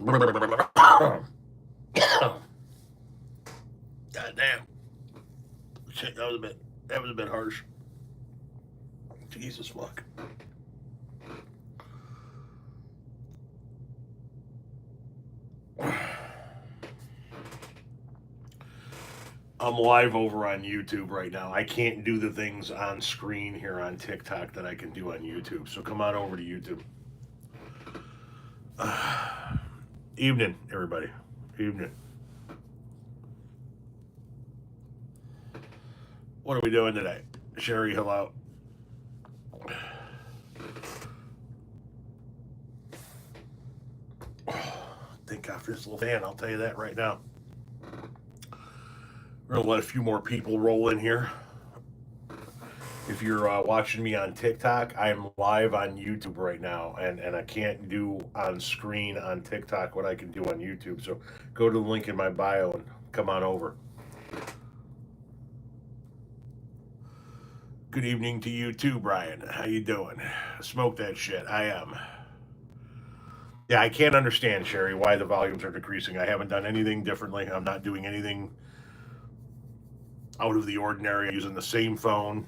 God damn. Shit, that was a bit harsh. Jesus fuck. I'm live over on YouTube right now. I can't do the things on screen here on TikTok that I can do on YouTube. So come on over to YouTube. Evening, everybody. Evening. What are we doing today? Sherry, hello. Thank God for this little fan, I'll tell you that right now. We're going to let a few more people roll in here. If you're watching me on TikTok, I'm live on YouTube right now, and I can't do on screen on TikTok what I can do on YouTube. So go to the link in my bio and come on over. Good evening to you too, Brian. How you doing? Smoke that shit. I am. Yeah, I can't understand, Sherry, why the volumes are decreasing. I haven't done anything differently. I'm not doing anything out of the ordinary. I'm using the same phone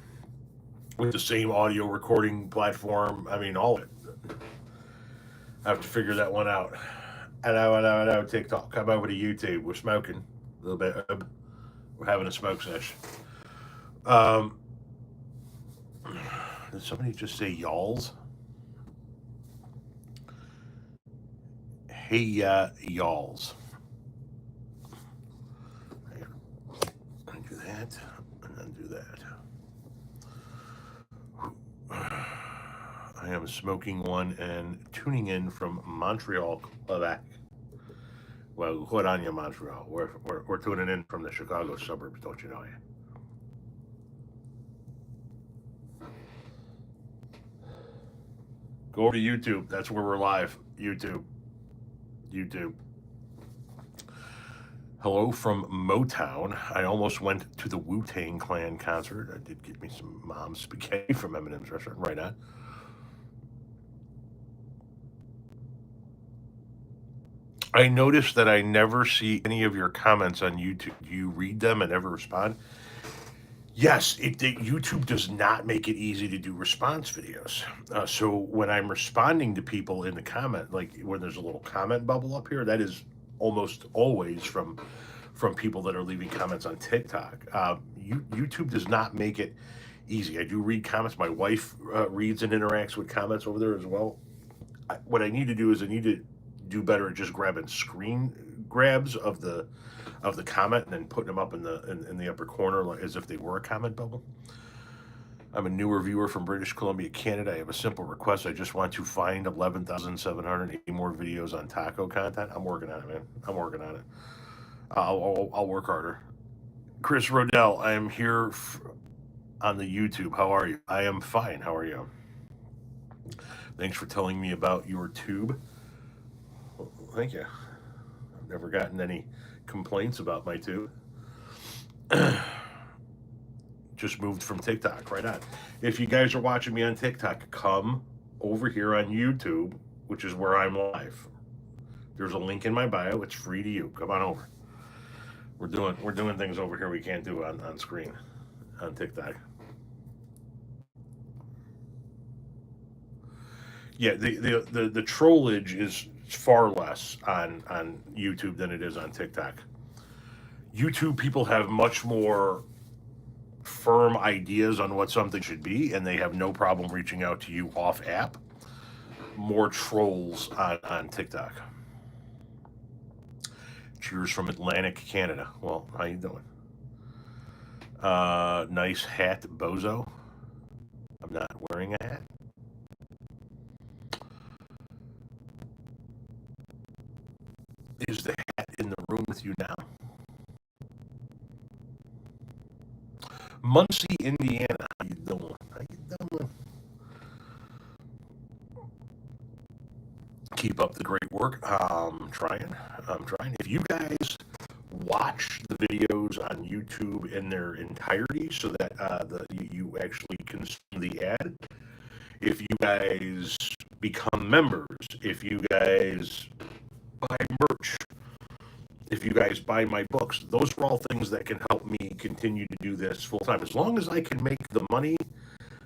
with the same audio recording platform. I mean, all of it. I have to figure that one out. Hello, TikTok. Come over to YouTube. We're smoking a little bit. We're having a smoke session. Did somebody just say y'alls? Hey, y'alls. I do that, and then do that. I am smoking one and tuning in from Montreal, Quebec. Well, good on you, Montreal. We're tuning in from the Chicago suburbs, don't you know? Go over to YouTube. That's where we're live. YouTube. Hello from Motown. I almost went to the Wu-Tang Clan concert. I did get me some mom's spaghetti from Eminem's restaurant. Right on. I noticed that I never see any of your comments on YouTube. Do you read them and ever respond? Yes, YouTube does not make it easy to do response videos. So when I'm responding to people in the comment, like when there's a little comment bubble up here, that is almost always from people that are leaving comments on TikTok. YouTube does not make it easy. I do read comments. My wife reads and interacts with comments over there as well. What I need to do is I need to do better at just grabbing screen grabs of the comment and then putting them up in the upper corner like, as if they were a comment bubble. I'm a newer viewer from British Columbia, Canada. I have a simple request. I just want to find 11,780 more videos on taco content. I'm working on it, man. I'm working on it. I'll work harder. Chris Rodell, I am here on the YouTube. How are you? I am fine. How are you? Thanks for telling me about your tube. Well, thank you. I've never gotten any complaints about my tube. Just moved from TikTok, right on. If you guys are watching me on TikTok, come over here on YouTube, which is where I'm live. There's a link in my bio. It's free to you. Come on over. We're doing things over here we can't do on screen on TikTok. Yeah, the trollage is far less on YouTube than it is on TikTok. YouTube people have much more firm ideas on what something should be, and they have no problem reaching out to you off app. More trolls on TikTok. Cheers from Atlantic, Canada. Well, how you doing? Nice hat, bozo. I'm not wearing a hat. Is the hat in the room with you now? Muncie, Indiana. How you doing? How you doing? Keep up the great work. I'm trying. If you guys watch the videos on YouTube in their entirety, so that you actually consume the ad, if you guys become members, if you guys buy merch, if you guys buy my books, those are all things that can help me continue to do this full time. As long as I can make the money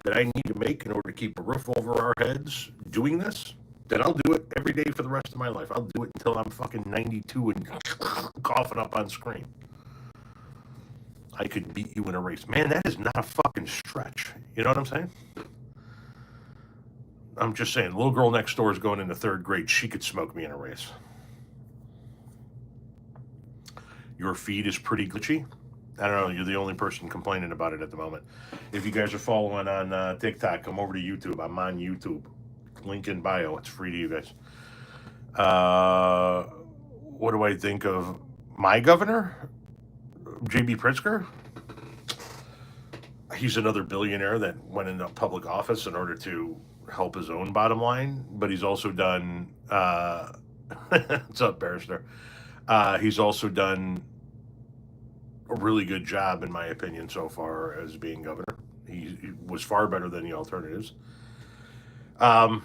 that I need to make in order to keep a roof over our heads doing this, then I'll do it every day for the rest of my life. I'll do it until I'm fucking 92 and coughing up on screen. I could beat you in a race. Man, that is not a fucking stretch. You know what I'm saying? I'm just saying, the little girl next door is going into 3rd grade. She could smoke me in a race. Your feed is pretty glitchy. I don't know. You're the only person complaining about it at the moment. If you guys are following on TikTok, come over to YouTube. I'm on YouTube. Link in bio. It's free to you guys. What do I think of my governor? J.B. Pritzker? He's another billionaire that went into public office in order to help his own bottom line, but he's also done what's up, Barrister? He's also done a really good job, in my opinion, so far as being governor. He was far better than the alternatives. I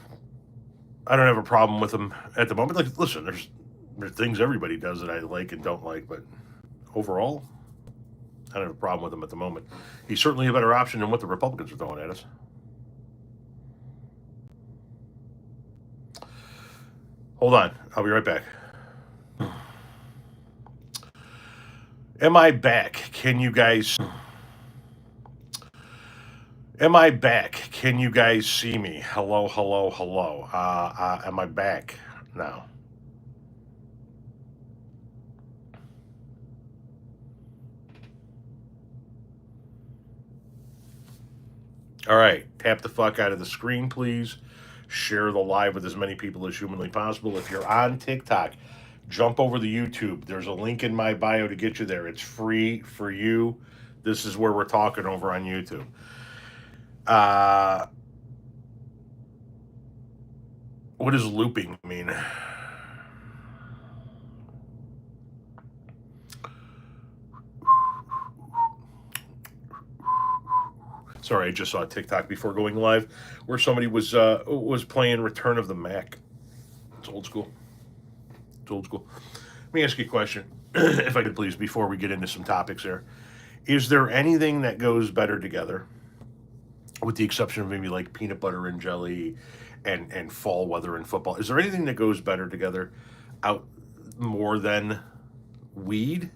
don't have a problem with him at the moment. Like, listen, there's things everybody does that I like and don't like, but overall, I don't have a problem with him at the moment. He's certainly a better option than what the Republicans are throwing at us. Hold on. I'll be right back. Am I back? Can you guys... Am I back? Can you guys see me? Hello, hello, hello. Am I back now? All right. Tap the fuck out of the screen, please. Share the live with as many people as humanly possible. If you're on TikTok, jump over to YouTube. There's a link in my bio to get you there. It's free for you. This is where we're talking over on YouTube. What does looping mean? Sorry, I just saw a TikTok before going live where somebody was playing Return of the Mac. It's old school. It's old school. Let me ask you a question, if I could please, before we get into some topics here. Is there anything that goes better together, with the exception of maybe like peanut butter and jelly and fall weather and football? Is there anything that goes better together out more than weed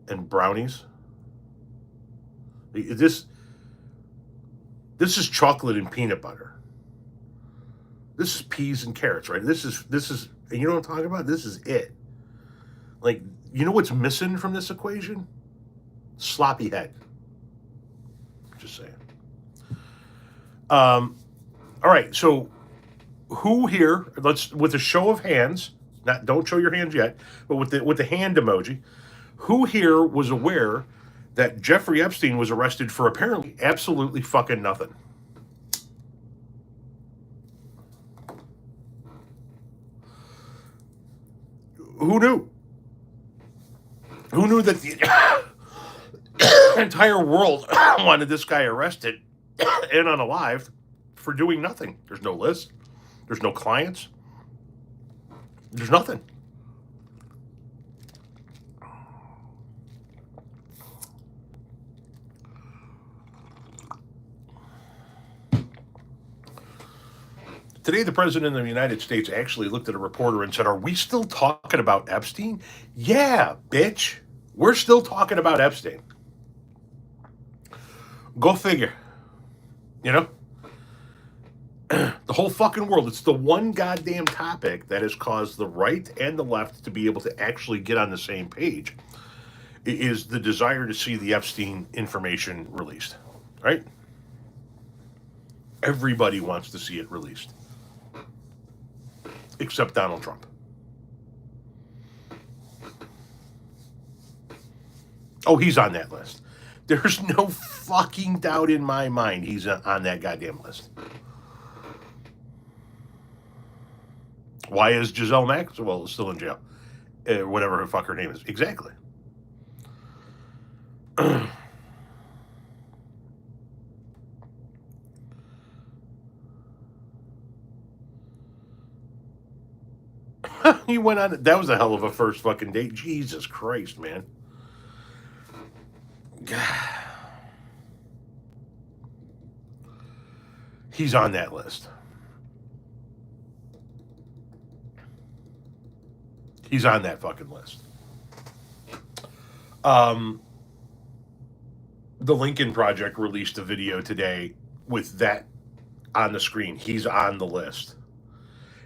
and brownies? This is chocolate and peanut butter. This is peas and carrots, right? This is, you know what I'm talking about? This is it. Like, you know what's missing from this equation? Sloppy head. Just saying. All right, so who here, with a show of hands, don't show your hands yet, but with the hand emoji, who here was aware that Jeffrey Epstein was arrested for apparently absolutely fucking nothing? Who knew? Who knew that the entire world wanted this guy arrested and unalived for doing nothing? There's no list. There's no clients. There's nothing. Today, the president of the United States actually looked at a reporter and said, "Are we still talking about Epstein?" Yeah, bitch. We're still talking about Epstein. Go figure. You know? The whole fucking world. It's the one goddamn topic that has caused the right and the left to be able to actually get on the same page. It is the desire to see the Epstein information released. Right? Everybody wants to see it released. Except Donald Trump. Oh, he's on that list. There's no fucking doubt in my mind he's on that goddamn list. Why is Giselle Maxwell still in jail? Whatever her fuck her name is. Exactly. He went on. That was a hell of a first fucking date. Jesus Christ, man. He's on that list. He's on that fucking list. The Lincoln Project released a video today with that on the screen. He's on the list.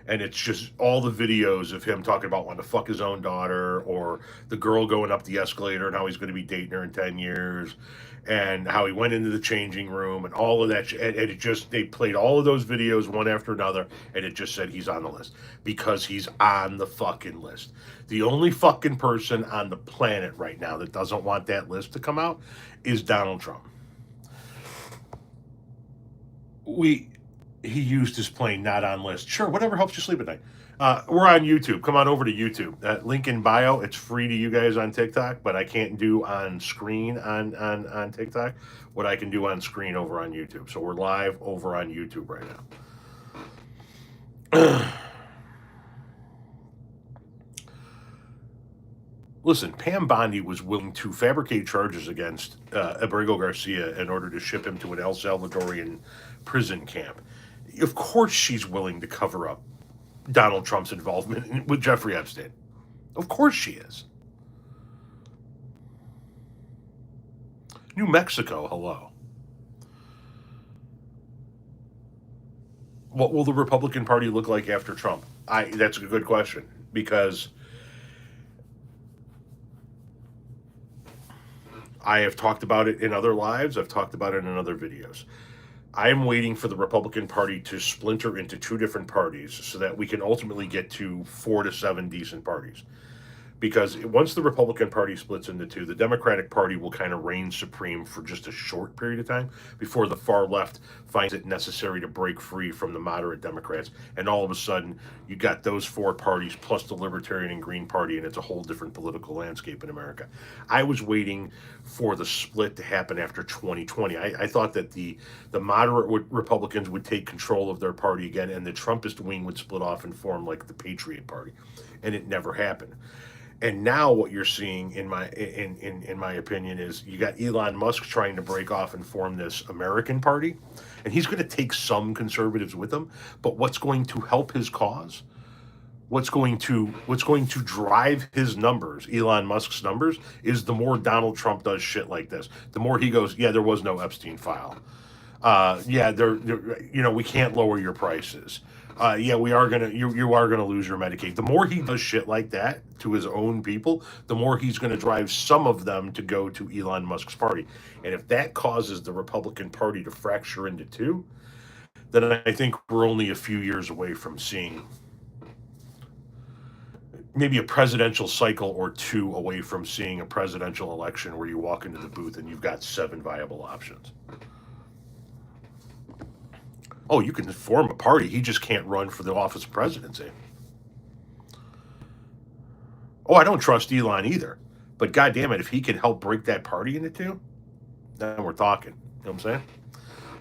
And it's just all the videos of him talking about wanting to fuck his own daughter, or the girl going up the escalator and how he's going to be dating her in 10 years, and how he went into the changing room and all of that. And it just, they played all of those videos one after another, and it just said he's on the list because he's on the fucking list. The only fucking person on the planet right now that doesn't want that list to come out is Donald Trump. He used his plane not on list. Sure, whatever helps you sleep at night. We're on YouTube. Come on over to YouTube. That link in bio. It's free to you guys on TikTok, but I can't do on screen on TikTok what I can do on screen over on YouTube. So we're live over on YouTube right now. Listen, Pam Bondi was willing to fabricate charges against Abrego Garcia in order to ship him to an El Salvadorian prison camp. Of course she's willing to cover up Donald Trump's involvement with Jeffrey Epstein. Of course she is. New Mexico, hello. What will the Republican Party look like after Trump? That's a good question, because I have talked about it in other lives. I've talked about it in other videos. I am waiting for the Republican Party to splinter into two different parties so that we can ultimately get to 4 to 7 decent parties. Because once the Republican Party splits into two, the Democratic Party will kind of reign supreme for just a short period of time before the far left finds it necessary to break free from the moderate Democrats. And all of a sudden, you got those 4 parties plus the Libertarian and Green Party, and it's a whole different political landscape in America. I was waiting for the split to happen after 2020. I thought that the moderate Republicans would take control of their party again, and the Trumpist wing would split off and form like the Patriot Party. And it never happened. And now what you're seeing, in my opinion, is you got Elon Musk trying to break off and form this American party, and he's going to take some conservatives with him. But what's going to help his cause? What's going to drive his numbers, Elon Musk's numbers, is the more Donald Trump does shit like this. The more he goes, yeah, there was no Epstein file. Yeah, we can't lower your prices. Yeah, you are gonna lose your Medicaid. The more he does shit like that to his own people, the more he's gonna drive some of them to go to Elon Musk's party. And if that causes the Republican Party to fracture into two, then I think we're only a few years away from seeing maybe a presidential cycle or two away from seeing a presidential election where you walk into the booth and you've got 7 viable options. Oh, you can form a party. He just can't run for the office of presidency. Oh, I don't trust Elon either. But God damn it, if he can help break that party into two, then we're talking. You know what I'm saying?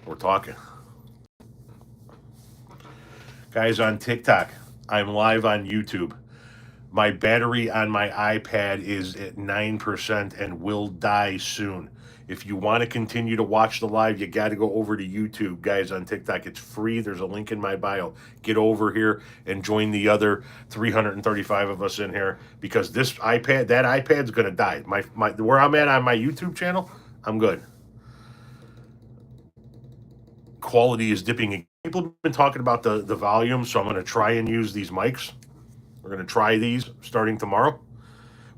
We're talking. Guys, on TikTok, I'm live on YouTube. My battery on my iPad is at 9% and will die soon. If you want to continue to watch the live, you got to go over to YouTube, guys, on TikTok. It's free. There's a link in my bio. Get over here and join the other 335 of us in here, because that iPad's going to die. Where I'm at on my YouTube channel, I'm good. Quality is dipping. People have been talking about the volume, so I'm going to try and use these mics. We're going to try these starting tomorrow.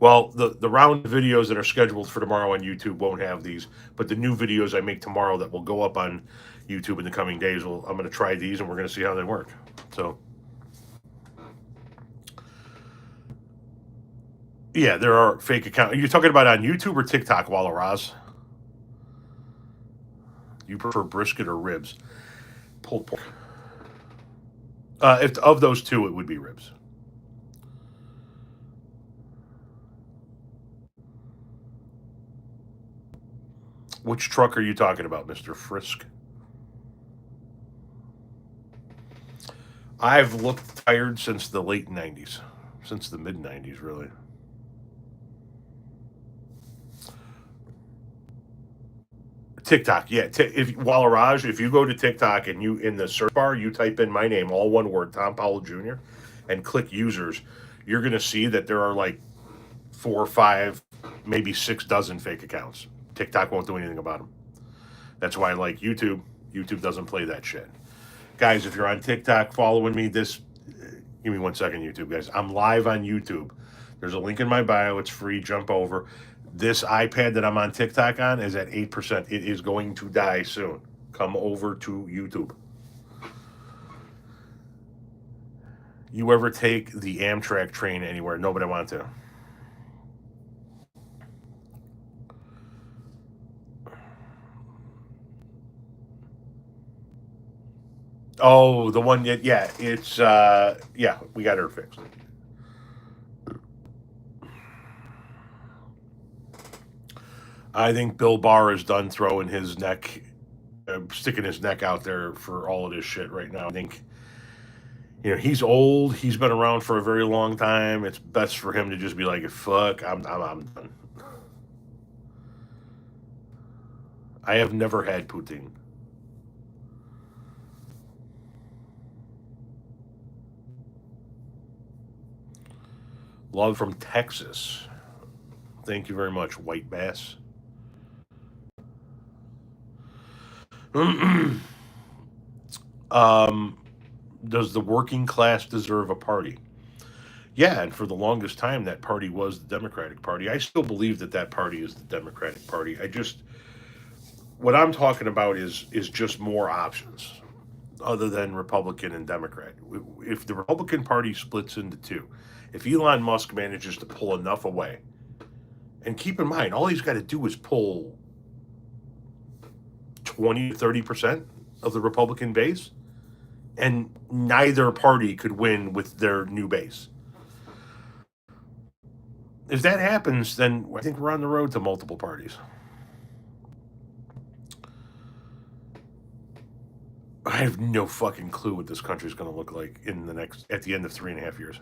Well, the round of videos that are scheduled for tomorrow on YouTube won't have these, but the new videos I make tomorrow that will go up on YouTube in the coming days, I'm going to try these, and we're going to see how they work. So, yeah, there are fake accounts. Are you talking about on YouTube or TikTok, Walla Raz? You prefer brisket or ribs? Pulled pork. If of those two, it would be ribs. Which truck are you talking about, Mr. Frisk? I've looked tired since the late 90s. since the mid-90s, really. TikTok, yeah. If Walaraj, if you go to TikTok and you in the search bar you type in my name, all one word, Tom Powell Jr., and click users, you're gonna see that there are like 4 or 5, maybe 6 dozen fake accounts. TikTok won't do anything about them. That's why I like YouTube. YouTube doesn't play that shit. Guys, if you're on TikTok following me, give me 1 second, YouTube guys. I'm live on YouTube. There's a link in my bio. It's free. Jump over. This iPad that I'm on TikTok on is at 8%. It is going to die soon. Come over to YouTube. You ever take the Amtrak train anywhere? No, but I want to. Oh, the one that, yeah, it's, yeah, we got her fixed. I think Bill Barr is done throwing his neck, sticking his neck out there for all of this shit right now. I think, he's old. He's been around for a very long time. It's best for him to just be like, fuck, I'm done. I have never had poutine. Love from Texas. Thank you very much, White Bass. Does the working class deserve a party? Yeah, and for the longest time, that party was the Democratic Party. I still believe that that party is the Democratic Party. What I'm talking about is just more options other than Republican and Democrat. If the Republican Party splits into two, if Elon Musk manages to pull enough away, and keep in mind, all he's got to do is pull 20 to 30% of the Republican base, and neither party could win with their new base. If that happens, then I think we're on the road to multiple parties. I have no fucking clue what this country is going to look like at the end of 3.5 years.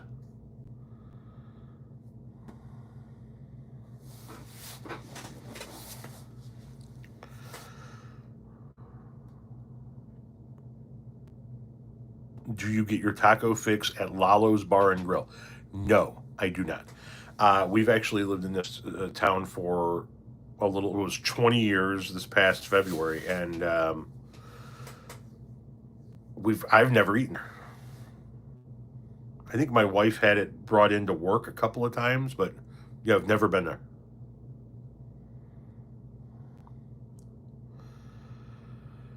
Do you get your taco fix at Lalo's Bar and Grill? No, I do not. We've actually lived in this town for it was 20 years this past February, and I've never eaten. I think my wife had it brought into work a couple of times, but yeah, I've never been there.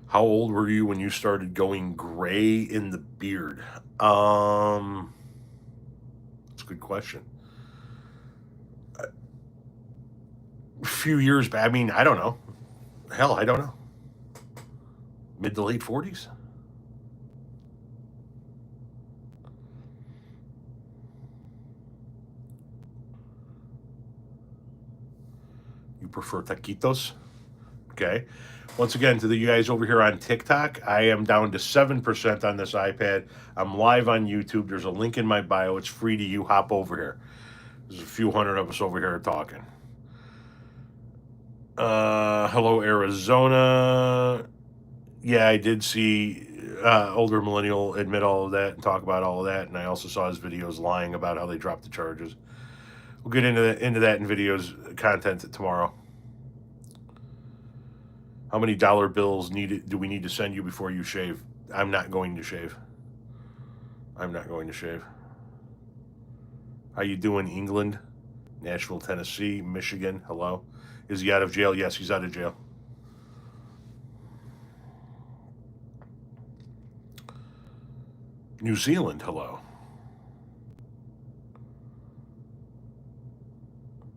How old were you when you started going gray in the beard? That's a good question. A few years back. I mean, I don't know. Hell, I don't know. Mid to late 40s. You prefer taquitos? Okay. Once again, to the you guys over here on TikTok, I am down to 7% on this iPad. I'm live on YouTube. There's a link in my bio. It's free to you. Hop over here. There's a few hundred of us over here talking. Hello, Arizona. Yeah, I did see older millennial admit all of that and talk about all of that, and I also saw his videos lying about how they dropped the charges. We'll get into that in videos content tomorrow. How many dollar bills do we need to send you before you shave? I'm not going to shave. I'm not going to shave. How you doing, England? Nashville, Tennessee, Michigan. Hello. Is he out of jail? Yes, he's out of jail. New Zealand. Hello.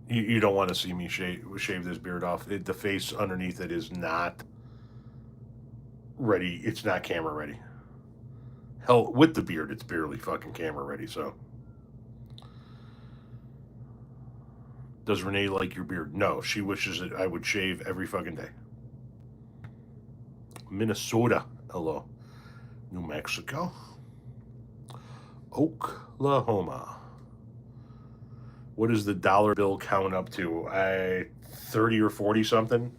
You don't want to see me shave this beard off. The face underneath it is not ready. It's not camera ready. Hell, with the beard, it's barely fucking camera ready. So, does Renee like your beard? No, she wishes that I would shave every fucking day. Minnesota. Hello. New Mexico. Oklahoma. What is the dollar bill count up to? 30 or 40 something.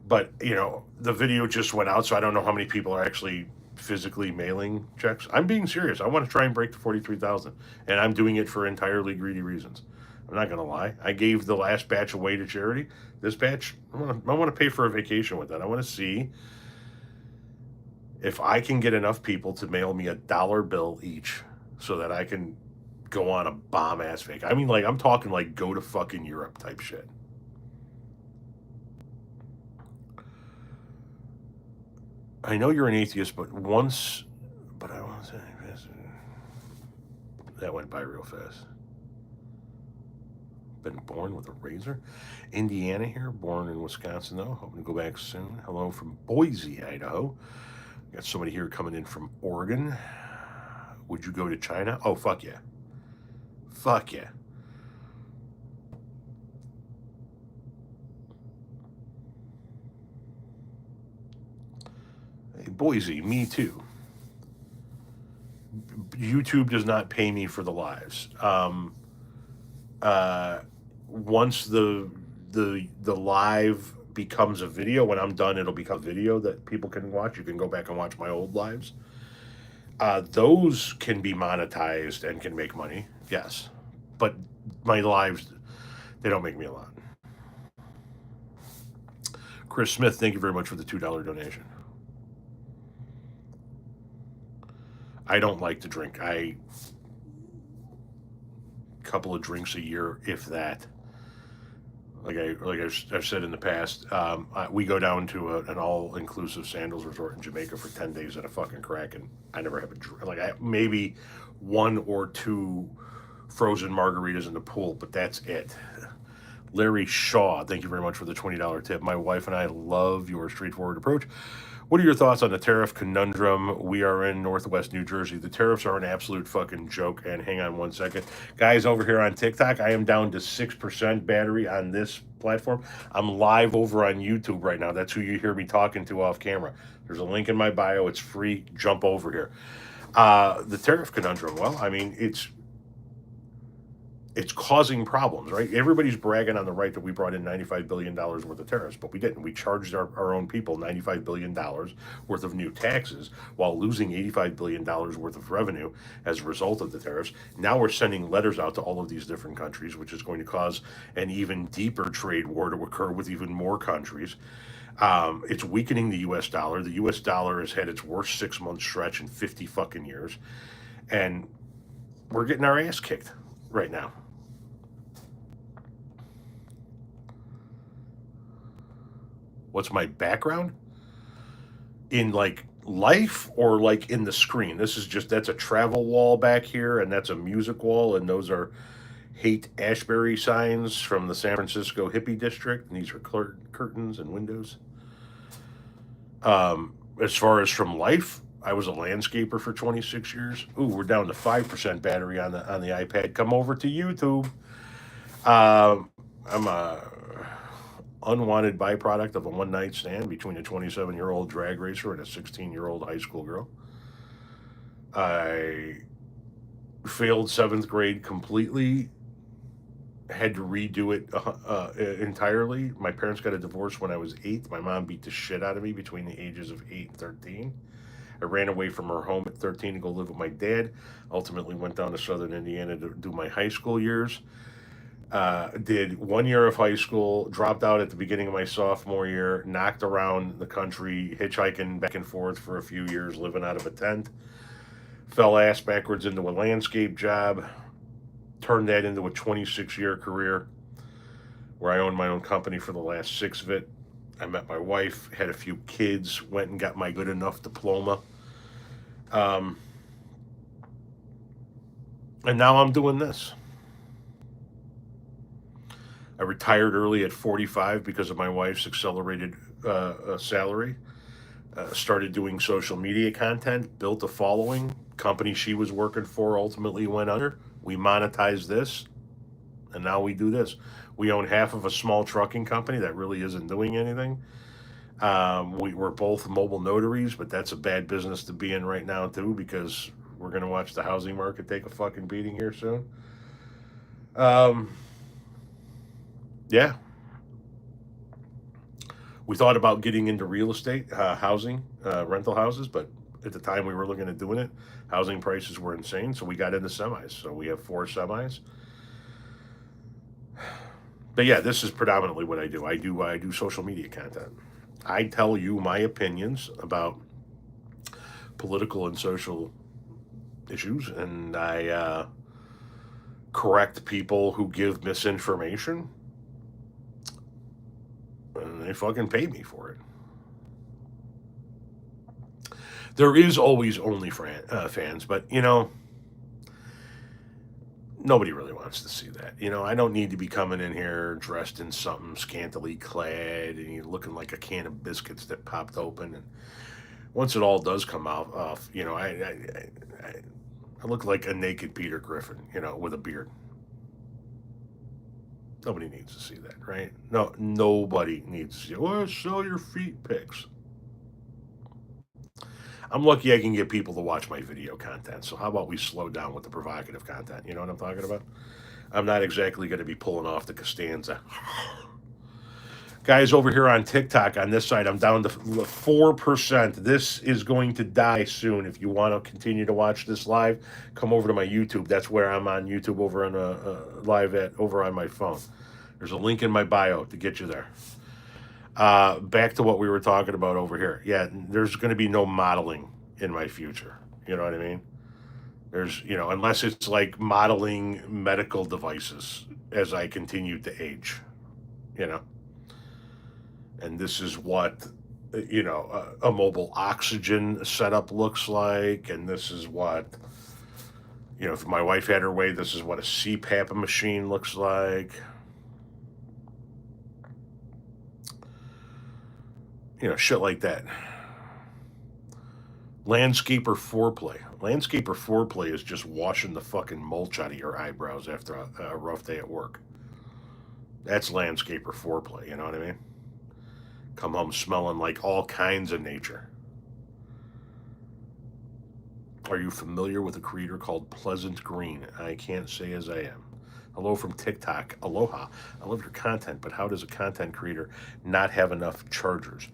But, the video just went out, so I don't know how many people are actually physically mailing checks. I'm being serious. I want to try and break the 43,000, and I'm doing it for entirely greedy reasons. I'm not going to lie. I gave the last batch away to charity. This batch, I want to pay for a vacation with that. I want to see if I can get enough people to mail me a dollar bill each so that I can go on a bomb ass vacation. I mean, like, I'm talking like go to fucking Europe type shit. I know you're an atheist, but I want to say that went by real fast. Been born with a razor. Indiana here, born in Wisconsin though. Hoping to go back soon. Hello from Boise, Idaho. Got somebody here coming in from Oregon. Would you go to China? Oh, fuck yeah. Fuck yeah. Hey, Boise, me too. YouTube does not pay me for the lives. Once the live becomes a video, when I'm done, it'll become video that people can watch. You can go back and watch my old lives. Those can be monetized and can make money, yes. But my lives, they don't make me a lot. Chris Smith, thank you very much for the $2 donation. I don't like to drink. A couple of drinks a year, if that. Like I've said in the past, we go down to an all-inclusive sandals resort in Jamaica for 10 days at a fucking crack, and I never have a drink. Like, maybe 1 or 2 frozen margaritas in the pool, but that's it. Larry Shaw, thank you very much for the $20 tip. My wife and I love your straightforward approach. What are your thoughts on the tariff conundrum? We are in Northwest New Jersey. The tariffs are an absolute fucking joke. And hang on one second. Guys, over here on TikTok, I am down to 6% battery on this platform. I'm live over on YouTube right now. That's who you hear me talking to off camera. There's a link in my bio. It's free. Jump over here. The tariff conundrum. Well, I mean, it's causing problems, right? Everybody's bragging on the right that we brought in $95 billion worth of tariffs, but we didn't. We charged our own people $95 billion worth of new taxes while losing $85 billion worth of revenue as a result of the tariffs. Now we're sending letters out to all of these different countries, which is going to cause an even deeper trade war to occur with even more countries. It's weakening the U.S. dollar. The U.S. dollar has had its worst 6-month stretch in 50 fucking years. And we're getting our ass kicked right now. What's my background? In like life or like in the screen? That's a travel wall back here, and that's a music wall, and those are hate Ashbury signs from the San Francisco hippie district, and these are curtains and windows. As far as from life, I was a landscaper for 26 years. Ooh, we're down to 5% battery on the iPad. Come over to YouTube. I'm a unwanted byproduct of a one-night stand between a 27-year-old drag racer and a 16-year-old high school girl. I failed 7th grade completely, had to redo it entirely. My parents got a divorce when I was 8. My mom beat the shit out of me between the ages of 8 and 13. I ran away from her home at 13 to go live with my dad. Ultimately went down to southern Indiana to do my high school years. Did 1 year of high school, dropped out at the beginning of my sophomore year, knocked around the country, hitchhiking back and forth for a few years, living out of a tent. Fell ass backwards into a landscape job, turned that into a 26-year career where I owned my own company for the last 6 of it. I met my wife, had a few kids, went and got my good enough diploma. And now I'm doing this. I retired early at 45 because of my wife's accelerated salary. Started doing social media content, built a following. Company she was working for ultimately went under. We monetized this, and now we do this. We own half of a small trucking company that really isn't doing anything. We're both mobile notaries, but that's a bad business to be in right now too, because we're going to watch the housing market take a fucking beating here soon. Um, yeah, we thought about getting into real estate, housing, rental houses, but at the time we were looking at doing it, housing prices were insane. So we got into semis. So we have 4 semis. But yeah, this is predominantly what I do. I do social media content. I tell you my opinions about political and social issues, and I correct people who give misinformation, and they fucking pay me for it. There is always only fans, but nobody really wants to see that. I don't need to be coming in here dressed in something scantily clad and you're looking like a can of biscuits that popped open. And once it all does come out, off, I look like a naked Peter Griffin, with a beard. Nobody needs to see that, right? No, nobody needs to see. Oh, sell your feet pics. I'm lucky I can get people to watch my video content. So how about we slow down with the provocative content? You know what I'm talking about? I'm not exactly going to be pulling off the Costanza. Guys, over here on TikTok, on this side, I'm down to 4%. This is going to die soon. If you want to continue to watch this live, come over to my YouTube. That's where I'm on YouTube over on live at over on my phone. There's a link in my bio to get you there. Back to what we were talking about over here. Yeah, there's going to be no modeling in my future. You know what I mean? Unless it's like modeling medical devices as I continue to age, you know. And this is what, a mobile oxygen setup looks like. And this is what, if my wife had her way, this is what a CPAP machine looks like. Shit like that. Landscaper foreplay. Landscaper foreplay is just washing the fucking mulch out of your eyebrows after a rough day at work. That's landscaper foreplay, you know what I mean? Come home smelling like all kinds of nature. Are you familiar with a creator called Pleasant Green? I can't say as I am. Hello from TikTok. Aloha. I love your content, but how does a content creator not have enough chargers?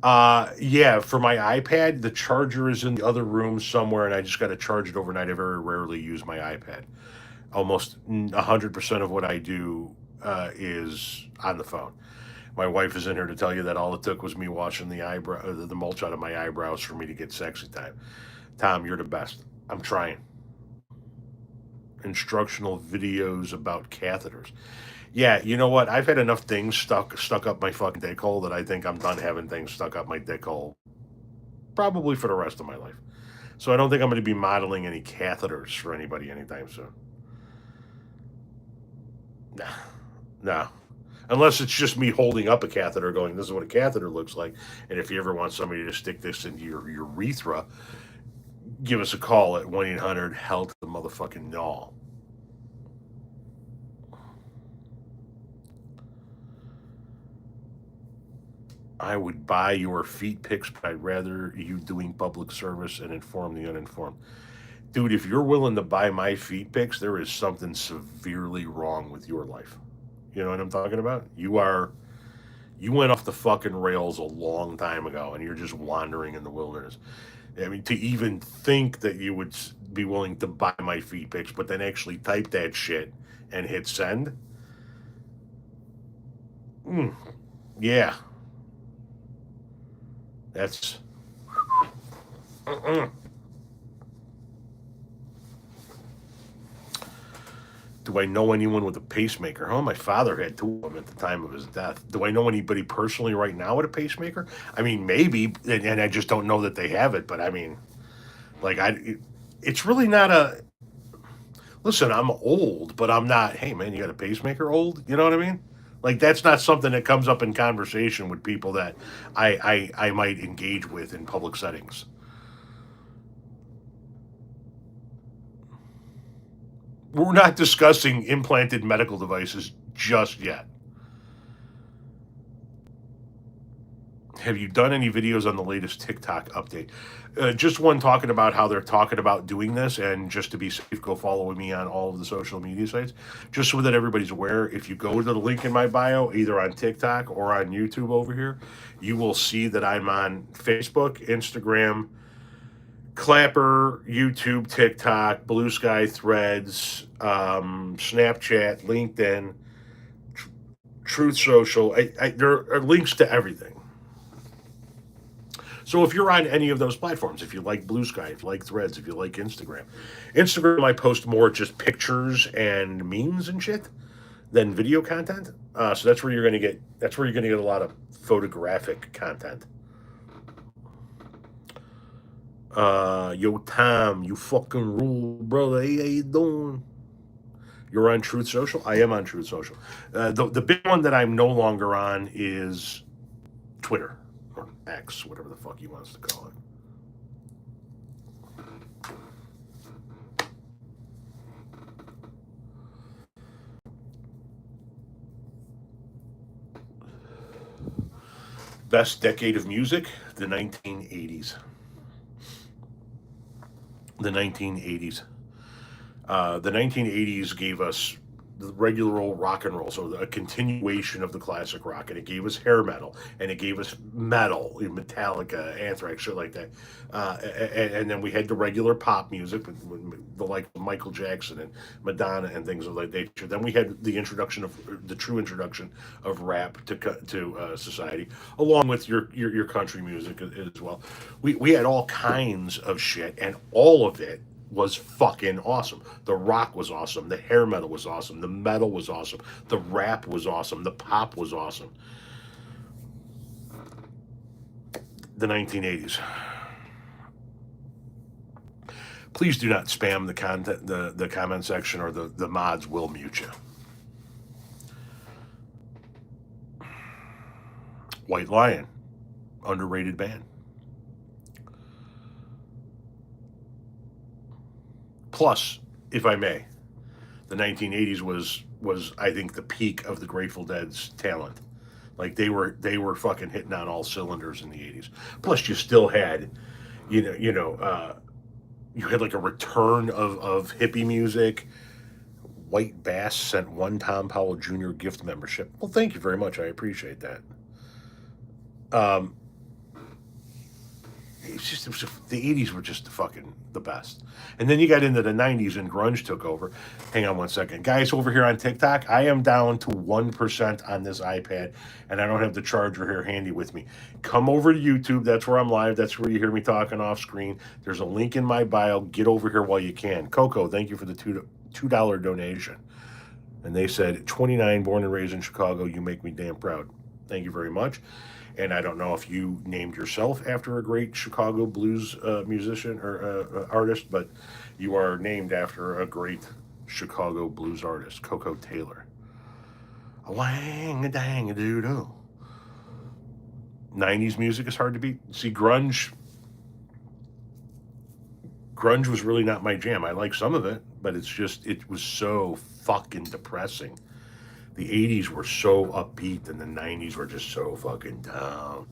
Yeah, for my iPad, the charger is in the other room somewhere, and I just got to charge it overnight. I very rarely use my iPad. Almost 100% of what I do is on the phone. My wife is in here to tell you that all it took was me washing the mulch out of my eyebrows for me to get sexy time. Tom, you're the best. I'm trying. Instructional videos about catheters. Yeah, you know what? I've had enough things stuck up my fucking dick hole that I think I'm done having things stuck up my dick hole probably for the rest of my life. So I don't think I'm going to be modeling any catheters for anybody anytime soon. Nah, nah. Unless it's just me holding up a catheter going, this is what a catheter looks like. And if you ever want somebody to stick this into your urethra, give us a call at 1-800 hell to the motherfucking null. I would buy your feet pics, but I'd rather you doing public service and inform the uninformed. Dude, if you're willing to buy my feet pics, there is something severely wrong with your life. You know what I'm talking about? You went off the fucking rails a long time ago and you're just wandering in the wilderness. I mean, to even think that you would be willing to buy my feet pics, but then actually type that shit and hit send. Yeah, that's. Do I know anyone with a pacemaker? Oh, my father had 2 of them at the time of his death. Do I know anybody personally right now with a pacemaker? I mean, maybe, and I just don't know that they have it. But I mean, like it's really not a. Listen, I'm old, but I'm not. Hey, man, you got a pacemaker? Old? You know what I mean? Like that's not something that comes up in conversation with people that I might engage with in public settings. We're not discussing implanted medical devices just yet. Have you done any videos on the latest TikTok update? Just one talking about how they're talking about doing this, and just to be safe, go follow me on all of the social media sites, just so that everybody's aware. If you go to the link in my bio, either on TikTok or on YouTube over here, you will see that I'm on Facebook, Instagram, Clapper, YouTube, TikTok, Bluesky, Threads, Snapchat, LinkedIn, Truth Social. There are links to everything. So if you're on any of those platforms, if you like Bluesky, if you like Threads, if you like Instagram, I post more just pictures and memes and shit than video content. So that's where you're gonna get. That's where you're gonna get a lot of photographic content. Yo, Tom, you fucking rule, brother. Hey, how you doing? You're on Truth Social? I am on Truth Social. The big one that I'm no longer on is Twitter, or X, whatever the fuck he wants to call it. Best decade of music, the 1980s. The 1980s. The 1980s gave us the regular old rock and roll, so a continuation of the classic rock, and it gave us hair metal, and it gave us metal, Metallica, Anthrax, shit like that, and then we had the regular pop music with the like Michael Jackson and Madonna and things of that nature. Then we had the introduction of the true introduction of rap to society, along with your country music as well. We had all kinds of shit, and all of it was fucking awesome. The rock was awesome. The hair metal was awesome. The metal was awesome. The rap was awesome. The pop was awesome. The 1980s. Please do not spam the content, the comment section, or the mods will mute you. White Lion, underrated band. Plus, if I may, the 1980s was I think the peak of the Grateful Dead's talent. Like they were fucking hitting on all cylinders in the 80s. Plus, you still had, you had like a return of hippie music. White Bass sent one Tom Powell Jr. gift membership. Well, thank you very much. I appreciate that. The 80s were just the best. And then you got into the 90s and grunge took over. Hang on one second. Guys, over here on TikTok, I am down to 1% on this iPad, and I don't have the charger here handy with me. Come over to YouTube. That's where I'm live. That's where you hear me talking off screen. There's a link in my bio. Get over here while you can. Coco, thank you for the $2 donation. And they said, 29, born and raised in Chicago. You make me damn proud. Thank you very much. And I don't know if you named yourself after a great Chicago blues musician or artist, but you are named after a great Chicago blues artist, Coco Taylor. A wang a dang a doo doo. 90s music is hard to beat. See, grunge was really not my jam. I like some of it, but it was so fucking depressing. The 80s were so upbeat, and the 90s were just so fucking down.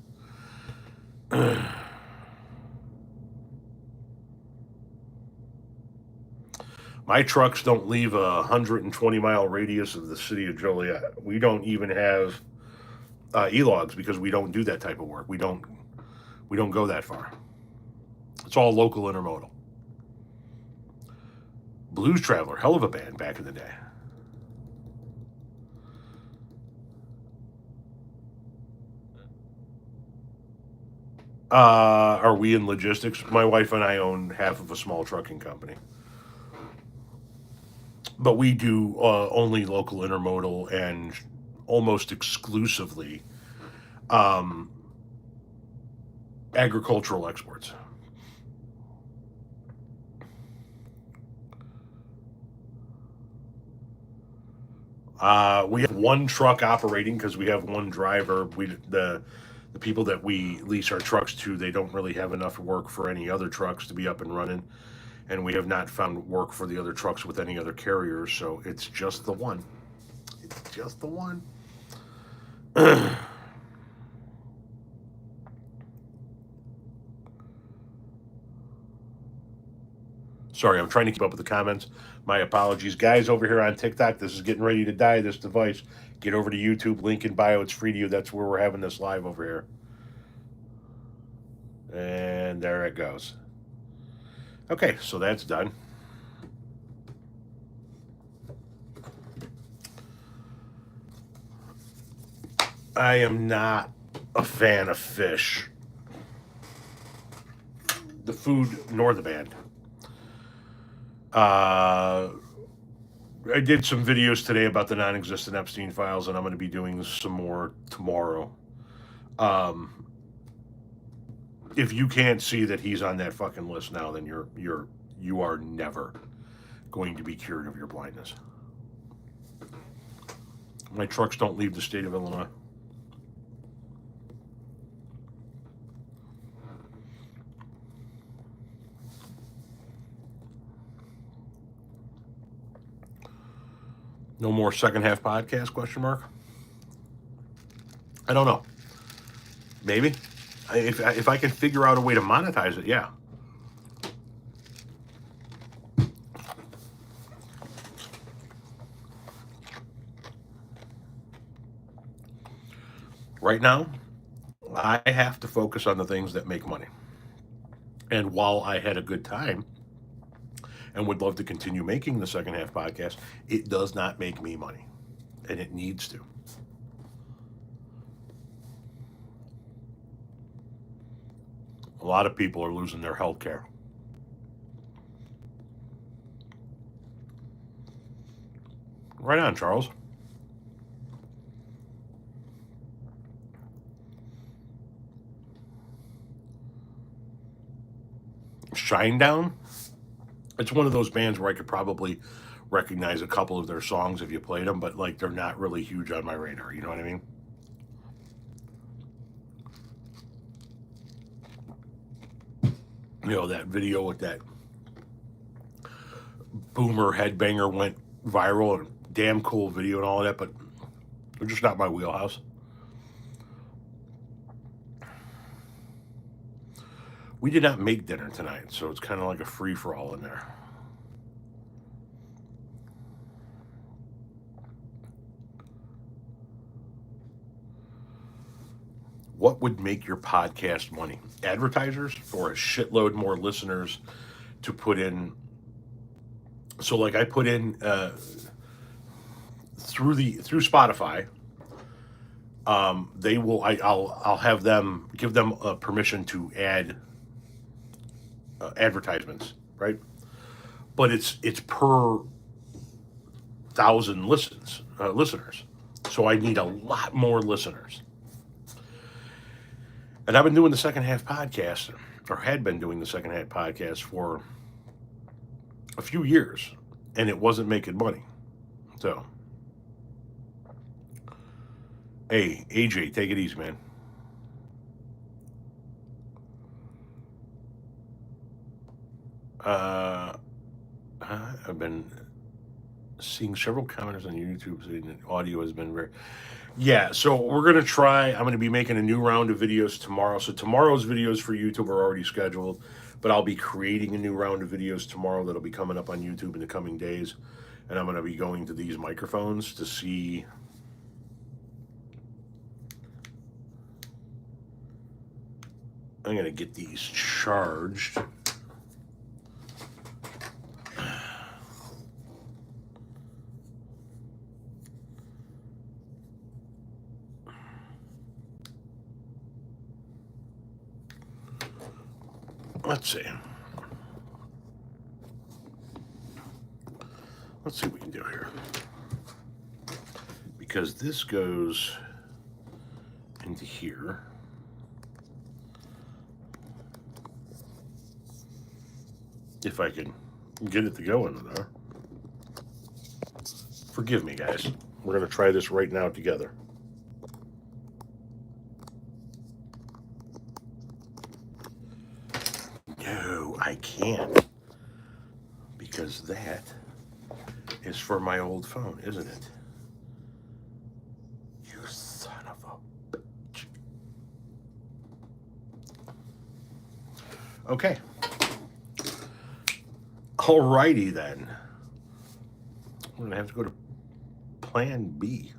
My trucks don't leave a 120-mile radius of the city of Joliet. We don't even have e-logs because we don't do that type of work. We don't go that far. It's all local intermodal. Blues Traveler, hell of a band back in the day. Are we in logistics? My wife and I own half of a small trucking company. But we do only local intermodal and almost exclusively agricultural exports. We have one truck operating because we have one driver. The people that we lease our trucks to, they don't really have enough work for any other trucks to be up and running, and we have not found work for the other trucks with any other carriers, so it's just the one. It's just the one. Sorry, I'm trying to keep up with the comments. My apologies. Guys over here on TikTok, this is getting ready to die, this device. Get over to YouTube, link in bio, it's free to you. That's where we're having this live over here. And there it goes. Okay, so that's done. I am not a fan of fish, the food nor the band. I did some videos today about the non-existent Epstein files, and I'm going to be doing some more tomorrow. If you can't see that he's on that fucking list now, then you are never going to be cured of your blindness. My trucks don't leave the state of Illinois. No more second half podcast, question mark? I don't know. Maybe. If I can figure out a way to monetize it, yeah. Right now, I have to focus on the things that make money. And while I had a good time and would love to continue making the second half podcast, it does not make me money. And it needs to. A lot of people are losing their health care. Right on, Charles. Shinedown? It's one of those bands where I could probably recognize a couple of their songs if you played them, but like they're not really huge on my radar. You know what I mean? You know, that video with that boomer headbanger went viral, and damn cool video and all of that, but they're just not my wheelhouse. We did not make dinner tonight, so it's kind of like a free-for-all in there. What would make your podcast money? Advertisers or a shitload more listeners to put in? So like I put in through Spotify, they will I'll have them give them permission to add advertisements, right? But it's per 1,000 listeners. So I need a lot more listeners. And I've been doing the second half podcast, or had been doing the second half podcast for a few years, and it wasn't making money. So, hey, AJ, take it easy, man. I've been seeing several commenters on YouTube saying that audio has been very... Yeah, so we're going to try... I'm going to be making a new round of videos tomorrow. So tomorrow's videos for YouTube are already scheduled, but I'll be creating a new round of videos tomorrow that'll be coming up on YouTube in the coming days. And I'm going to be going to these microphones to see... I'm going to get these charged. Let's see. Let's see what we can do here. Because this goes into here. If I can get it to go into there. Forgive me, guys. We're going to try this right now together. No, I can't. Because that is for my old phone, isn't it? You son of a bitch. Okay. Alrighty then. We're gonna have to go to Plan B.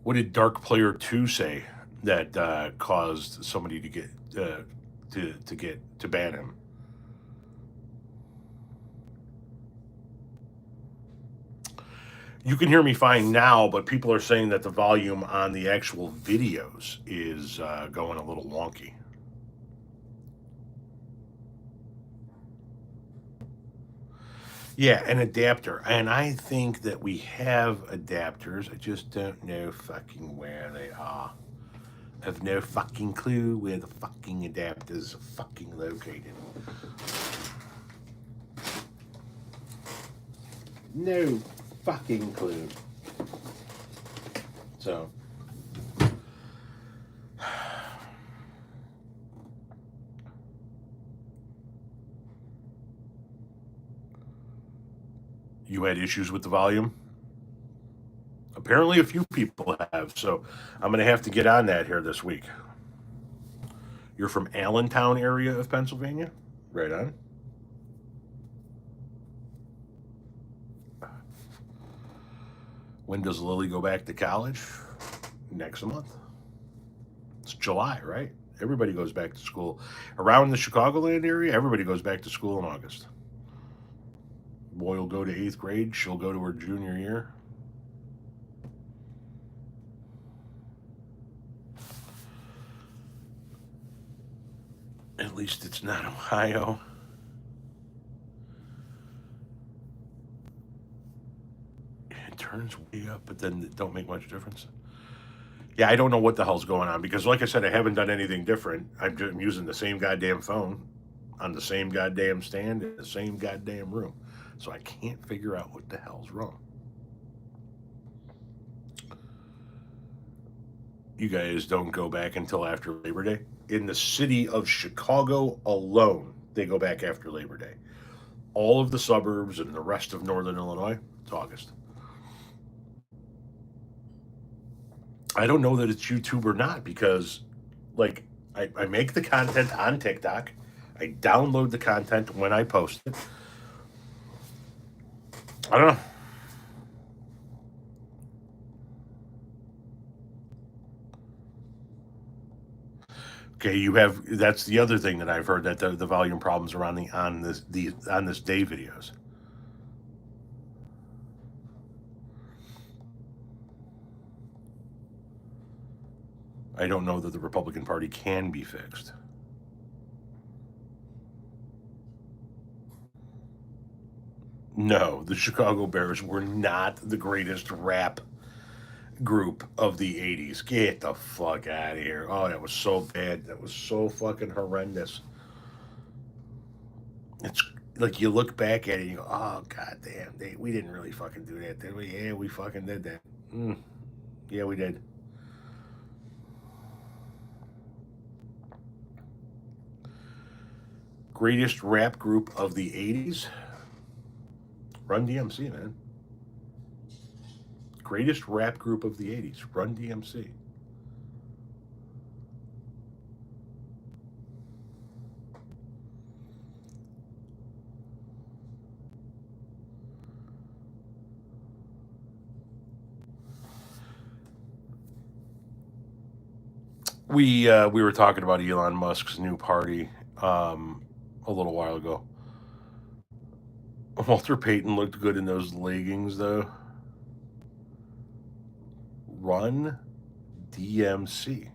What did Dark Player 2 say that caused somebody to get to ban him? You can hear me fine now, but people are saying that the volume on the actual videos is going a little wonky. Yeah, an adapter. And I think that we have adapters. I just don't know fucking where they are. I have no fucking clue where the fucking adapters are fucking located. No fucking clue. So. You had issues with the volume? Apparently a few people have, so I'm going to have to get on that here this week. You're from Allentown area of Pennsylvania? Right on. When does Lily go back to college? Next month. It's July, right? Everybody goes back to school. Around the Chicagoland area, everybody goes back to school in August. Boy will go to 8th grade. She'll go to her junior year. At least it's not Ohio. It turns way up, but then it don't make much difference. Yeah, I don't know what the hell's going on because, like I said, I haven't done anything different. I'm just using the same goddamn phone on the same goddamn stand in the same goddamn room. So I can't figure out what the hell's wrong. You guys don't go back until after Labor Day? In the city of Chicago alone, they go back after Labor Day. All of the suburbs and the rest of northern Illinois, it's August. I don't know that it's YouTube or not because, like, I make the content on TikTok. I download the content when I post it. I don't know. Okay, you have. That's the other thing that I've heard that the volume problems are on this day videos. I don't know that the Republican Party can be fixed. No, the Chicago Bears were not the greatest rap group of the 80s. Get the fuck out of here. Oh, that was so bad. That was so fucking horrendous. It's like you look back at it and you go, oh, goddamn, we didn't really fucking do that, did we? Yeah, we fucking did that. Yeah, we did. Greatest rap group of the 80s? Run DMC, man. Greatest rap group of the 80s. Run DMC. We were talking about Elon Musk's new party a little while ago. Walter Payton looked good in those leggings, though. Run DMC.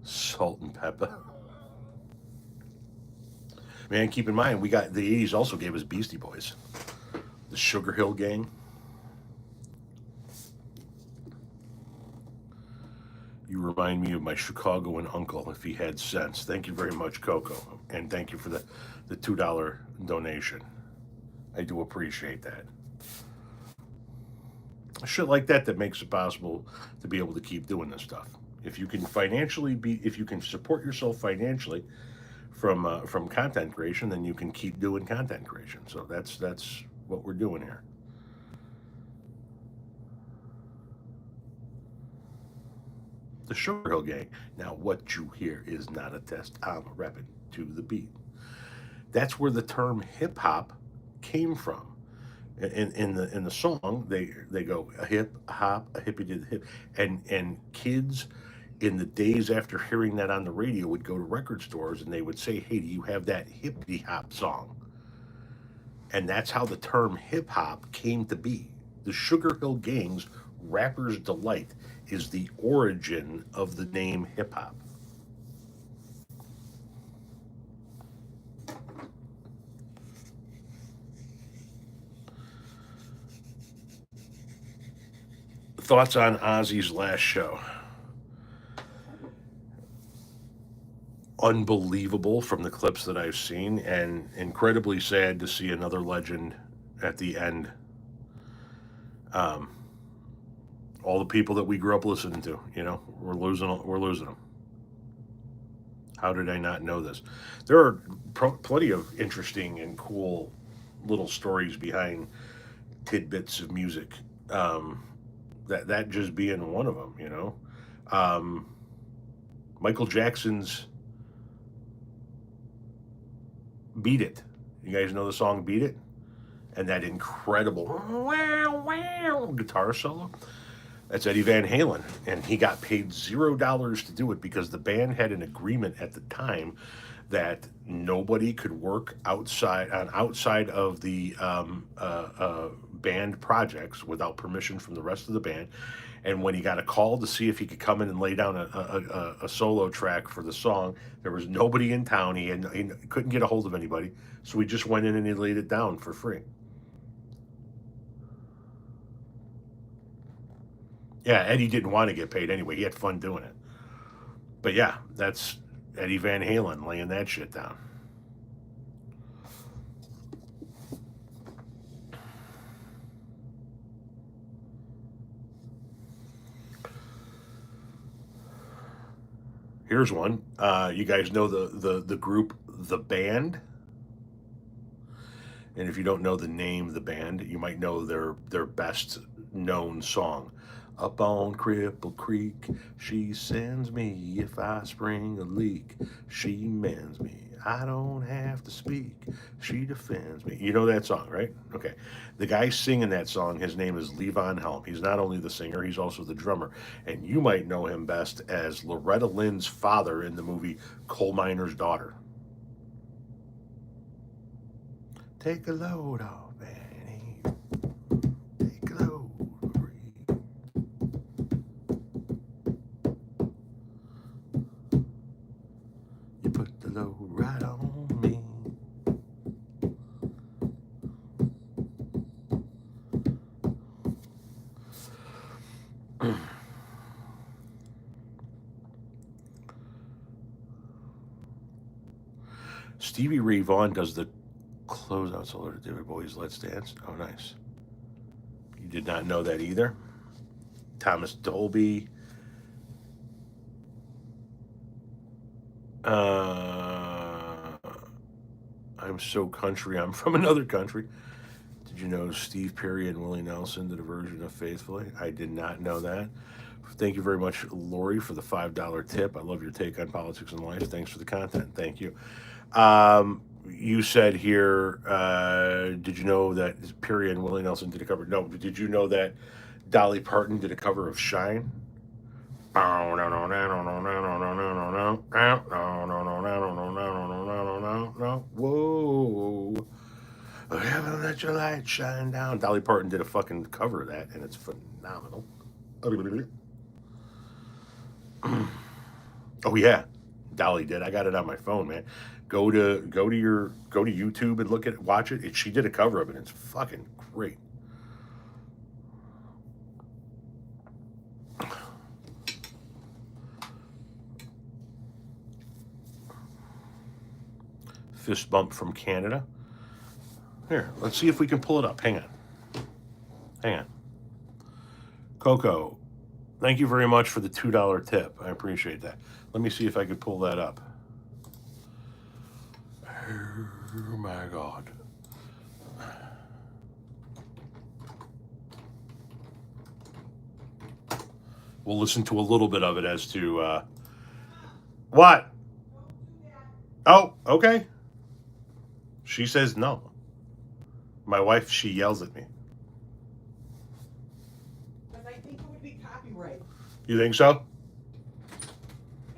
Salt and pepper. Man, keep in mind, we got the 80s also gave us Beastie Boys. The Sugar Hill Gang. You remind me of my Chicagoan uncle if he had sense. Thank you very much, Coco. And thank you for the $2 donation. I do appreciate that. Shit like that makes it possible to be able to keep doing this stuff. If you can if you can support yourself financially from content creation, then you can keep doing content creation. So that's what we're doing here. The Sugar Hill Gang. Now, what you hear is not a test. I'm rapping to the beat. That's where the term hip hop came from. In the song, they go a hip a hop, a hippie did the hip, and kids in the days after hearing that on the radio would go to record stores and they would say, "Hey, do you have that hippity hop song?" And that's how the term hip hop came to be. The Sugar Hill Gang's Rapper's Delight is the origin of the name hip hop. Thoughts on Ozzy's last show? Unbelievable from the clips that I've seen, and incredibly sad to see another legend at the end. Um, all the people that we grew up listening to, we're losing them. How did I not know this? There are plenty of interesting and cool little stories behind tidbits of music. Um, that just being one of them. Um, Michael Jackson's "Beat It." You guys know the song "Beat It," and that incredible wow wow guitar solo. That's Eddie Van Halen, and he got paid $0 to do it because the band had an agreement at the time that nobody could work outside of the band projects without permission from the rest of the band. And when he got a call to see if he could come in and lay down a solo track for the song, there was nobody in town. He couldn't get a hold of anybody, so he just went in and he laid it down for free. Yeah, Eddie didn't want to get paid anyway. He had fun doing it. But yeah, that's Eddie Van Halen laying that shit down. Here's one. You guys know the group The Band? And if you don't know the name The Band, you might know their best known song. Up on Cripple Creek, she sends me if I spring a leak. She mends me. I don't have to speak. She defends me. You know that song, right? Okay. The guy singing that song, his name is Levon Helm. He's not only the singer, he's also the drummer. And you might know him best as Loretta Lynn's father in the movie Coal Miner's Daughter. Take a load off, Annie. Take a load free. You put the load right on me. Stevie Ray Vaughan does the closeout solo to David Bowie's Let's Dance. Oh, nice. You did not know that either. Thomas Dolby. I'm so country. I'm from another country. Did you know Steve Perry and Willie Nelson did a version of Faithfully? I did not know that. Thank you very much, Lori, for the $5 tip. I love your take on politics and life. Thanks for the content. Thank you. You said here, did you know that Perry and Willie Nelson did a cover? No, but did you know that Dolly Parton did a cover of Shine? Whoa. Heaven, let your light shine down. Dolly Parton did a fucking cover of that, and it's phenomenal. Oh yeah, Dolly did. I got it on my phone, man. Go to YouTube and watch it. She did a cover of it. It's fucking great. Fist bump from Canada. Here, let's see if we can pull it up. Hang on. Coco, thank you very much for the $2 tip. I appreciate that. Let me see if I could pull that up. Oh my God. We'll listen to a little bit of it as to what? Oh, okay. She says no. My wife, she yells at me. Because I think it would be copyright. You think so?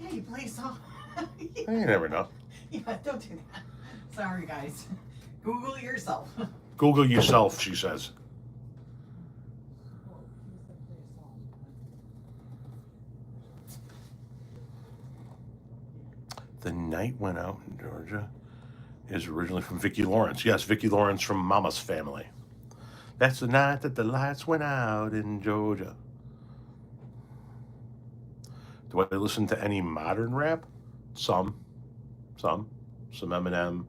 Yeah, you play a song. You never know. Yeah, don't do that. Sorry, guys. Google it yourself. Google yourself, she says. The Night Went Out in Georgia is originally from Vicki Lawrence. Yes, Vicki Lawrence from Mama's Family. That's the night that the lights went out in Georgia. Do I listen to any modern rap? Some Eminem,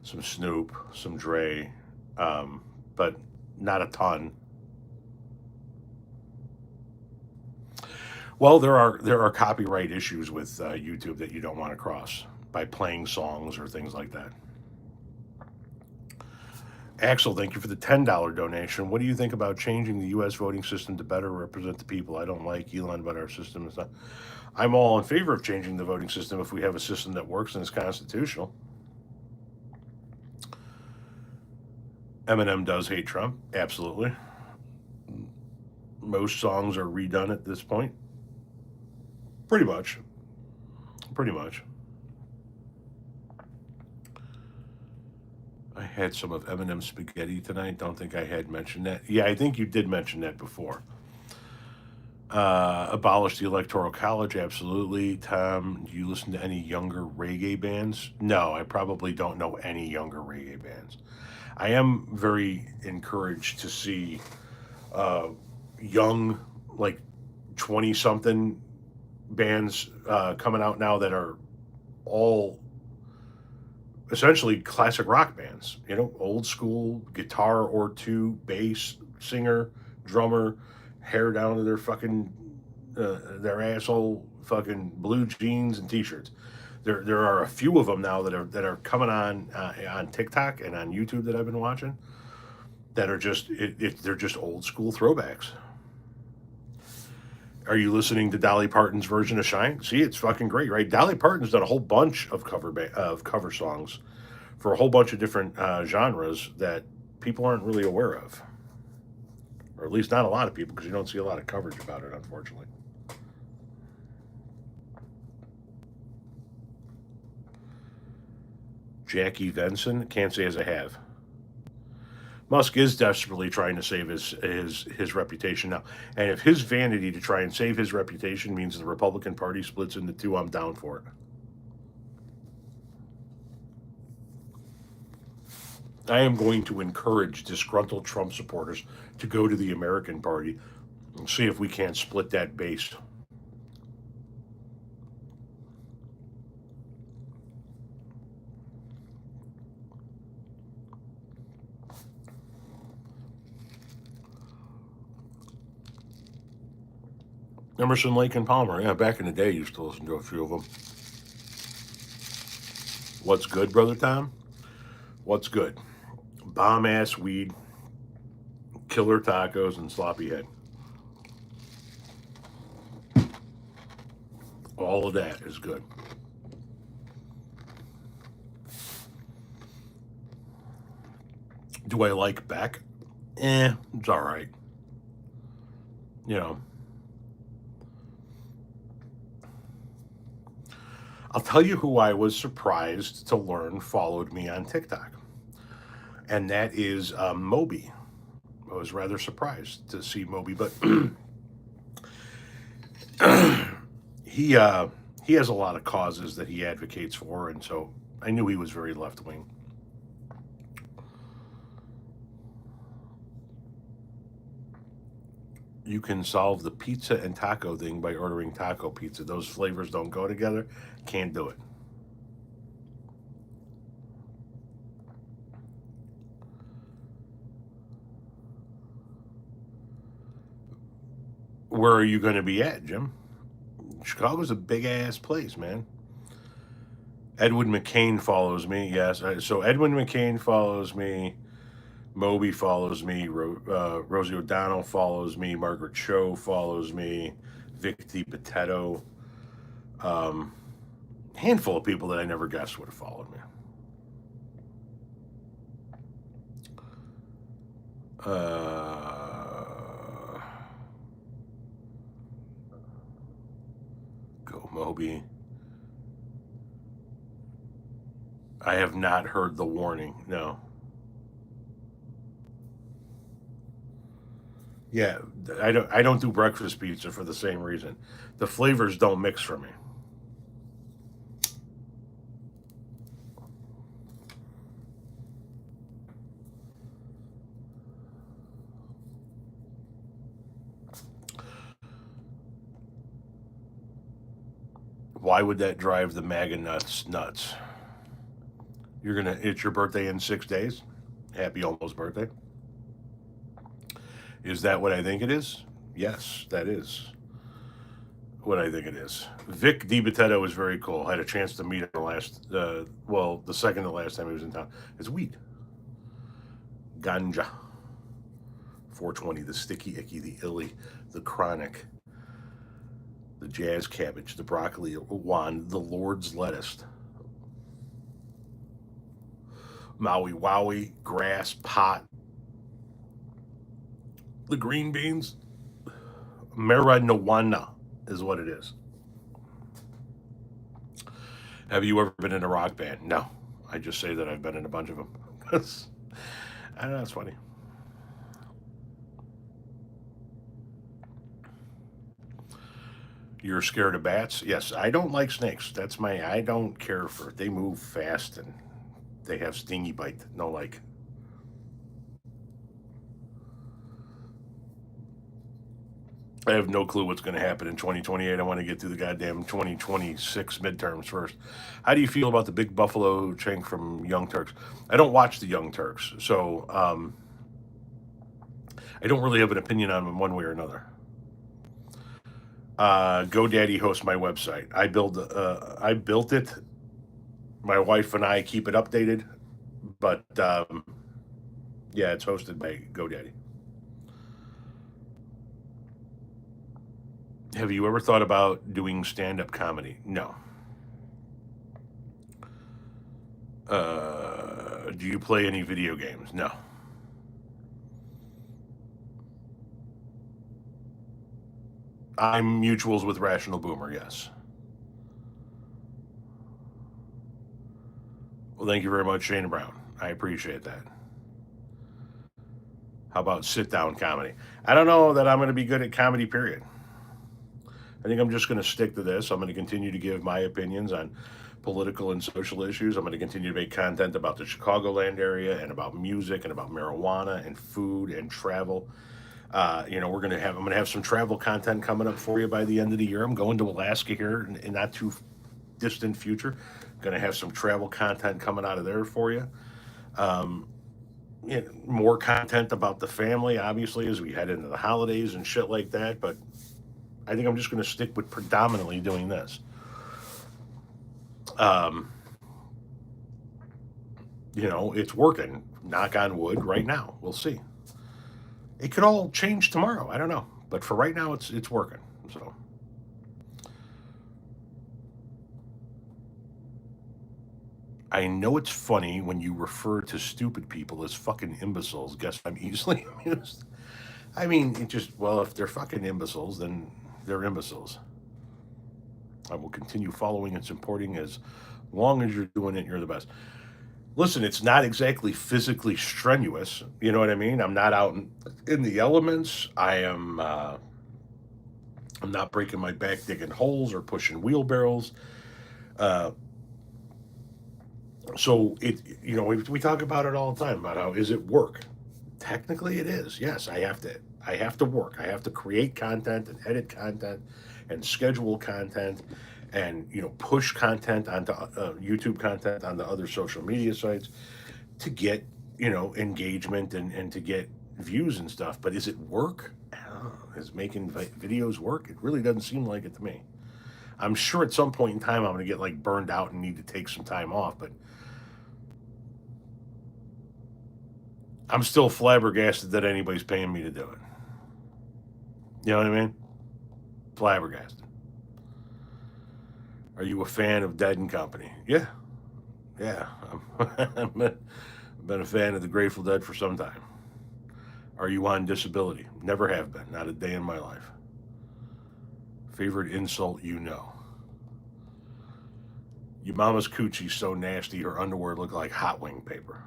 some Snoop, some Dre, but not a ton. Well, there are copyright issues with YouTube that you don't want to cross by playing songs or things like that. Axel, thank you for the $10 donation. What do you think about changing the U.S. voting system to better represent the people? I don't like Elon, but our system is not. I'm all in favor of changing the voting system if we have a system that works and is constitutional. Eminem does hate Trump, absolutely. Most songs are redone at this point. Pretty much. I had some of Eminem's spaghetti tonight. Don't think I had mentioned that. Yeah, I think you did mention that before. Abolish the Electoral College, absolutely. Tom, do you listen to any younger reggae bands? No, I probably don't know any younger reggae bands. I am very encouraged to see young, like 20 something bands coming out now that are all essentially classic rock bands, old school guitar or two, bass, singer, drummer, hair down to their fucking their asshole, fucking blue jeans and t-shirts. There are a few of them now that are coming on TikTok and on YouTube that I've been watching that are just they're just old school throwbacks. Are you listening to Dolly Parton's version of Shine? See, it's fucking great, right? Dolly Parton's done a whole bunch of cover songs for a whole bunch of different genres that people aren't really aware of, or at least not a lot of people, because you don't see a lot of coverage about it, unfortunately. Jackie Venson, can't say as I have. Musk is desperately trying to save his reputation now. And if his vanity to try and save his reputation means the Republican Party splits into two, I'm down for it. I am going to encourage disgruntled Trump supporters to go to the American Party and see if we can't split that base. Emerson, Lake, and Palmer. Yeah, back in the day, I used to listen to a few of them. What's good, Brother Tom? What's good? Bomb-ass weed, killer tacos, and sloppy head. All of that is good. Do I like Beck? It's all right. I'll tell you who I was surprised to learn followed me on TikTok, and that is Moby. I was rather surprised to see Moby, but he has a lot of causes that he advocates for, and so I knew he was very left wing. You can solve the pizza and taco thing by ordering taco pizza. Those flavors don't go together. Can't do it. Where are you going to be at, Jim? Chicago's a big ass place, man. Edwin McCain follows me. Yes. So Edwin McCain follows me. Moby follows me. Rosie O'Donnell follows me. Margaret Cho follows me. Vic DiPotetto, handful of people that I never guessed would have followed me. Go Moby. I have not heard the warning. No. Yeah, I don't do breakfast pizza for the same reason. The flavors don't mix for me. Why would that drive the MAGA nuts? It's your birthday in 6 days. Happy almost birthday. Is that what I think it is? Yes, that is what I think it is. Vic DiPotetto is very cool. I had a chance to meet him the second to last time he was in town. It's weed. Ganja. 420, the sticky icky, the illy, the chronic, the jazz cabbage, the broccoli wand, the Lord's lettuce, Maui Wowie, grass, pot, the green beans, marijuana is what it is. Have you ever been in a rock band? No. I just say that I've been in a bunch of them. I don't know, it's funny. You're scared of bats? Yes, I don't like snakes. I don't care for it. They move fast and they have stingy bite. No like. I have no clue what's going to happen in 2028. I want to get through the goddamn 2026 midterms first. How do you feel about the big buffalo chink from Young Turks? I don't watch the Young Turks, so I don't really have an opinion on them one way or another. GoDaddy hosts my website. I built it. My wife and I keep it updated, but yeah, it's hosted by GoDaddy. Have you ever thought about doing stand-up comedy? No. Do you play any video games? No. I'm mutuals with Rational Boomer, yes. Well, thank you very much, Shane Brown. I appreciate that. How about sit-down comedy? I don't know that I'm going to be good at comedy, period. I think I'm just going to stick to this. I'm going to continue to give my opinions on political and social issues. I'm going to continue to make content about the Chicagoland area and about music and about marijuana and food and travel. I'm going to have some travel content coming up for you by the end of the year. I'm going to Alaska here in not too distant future. Going to have some travel content coming out of there for you. More content about the family, obviously, as we head into the holidays and shit like that. But I think I'm just going to stick with predominantly doing this. It's working. Knock on wood right now. We'll see. It could all change tomorrow. I don't know. But for right now, it's working. So. I know it's funny when you refer to stupid people as fucking imbeciles. Guess I'm easily amused. I mean, if they're fucking imbeciles, then they're imbeciles. I will continue following and supporting as long as you're doing it, you're the best. Listen, it's not exactly physically strenuous. You know what I mean? I'm not out in the elements. I'm not breaking my back digging holes or pushing wheelbarrows. So we talk about it all the time about how is it work? Technically, it is. Yes, I have to work. I have to create content and edit content and schedule content and push content onto YouTube content onto other social media sites to get engagement and to get views and stuff. But is it work? Is making videos work? It really doesn't seem like it to me. I'm sure at some point in time I'm going to get burned out and need to take some time off, but I'm still flabbergasted that anybody's paying me to do it. You know what I mean? Flabbergasted. Are you a fan of Dead and Company? Yeah. Yeah. I've been a fan of the Grateful Dead for some time. Are you on disability? Never have been. Not a day in my life. Favorite insult you know? Your mama's coochie's so nasty her underwear look like hot wing paper.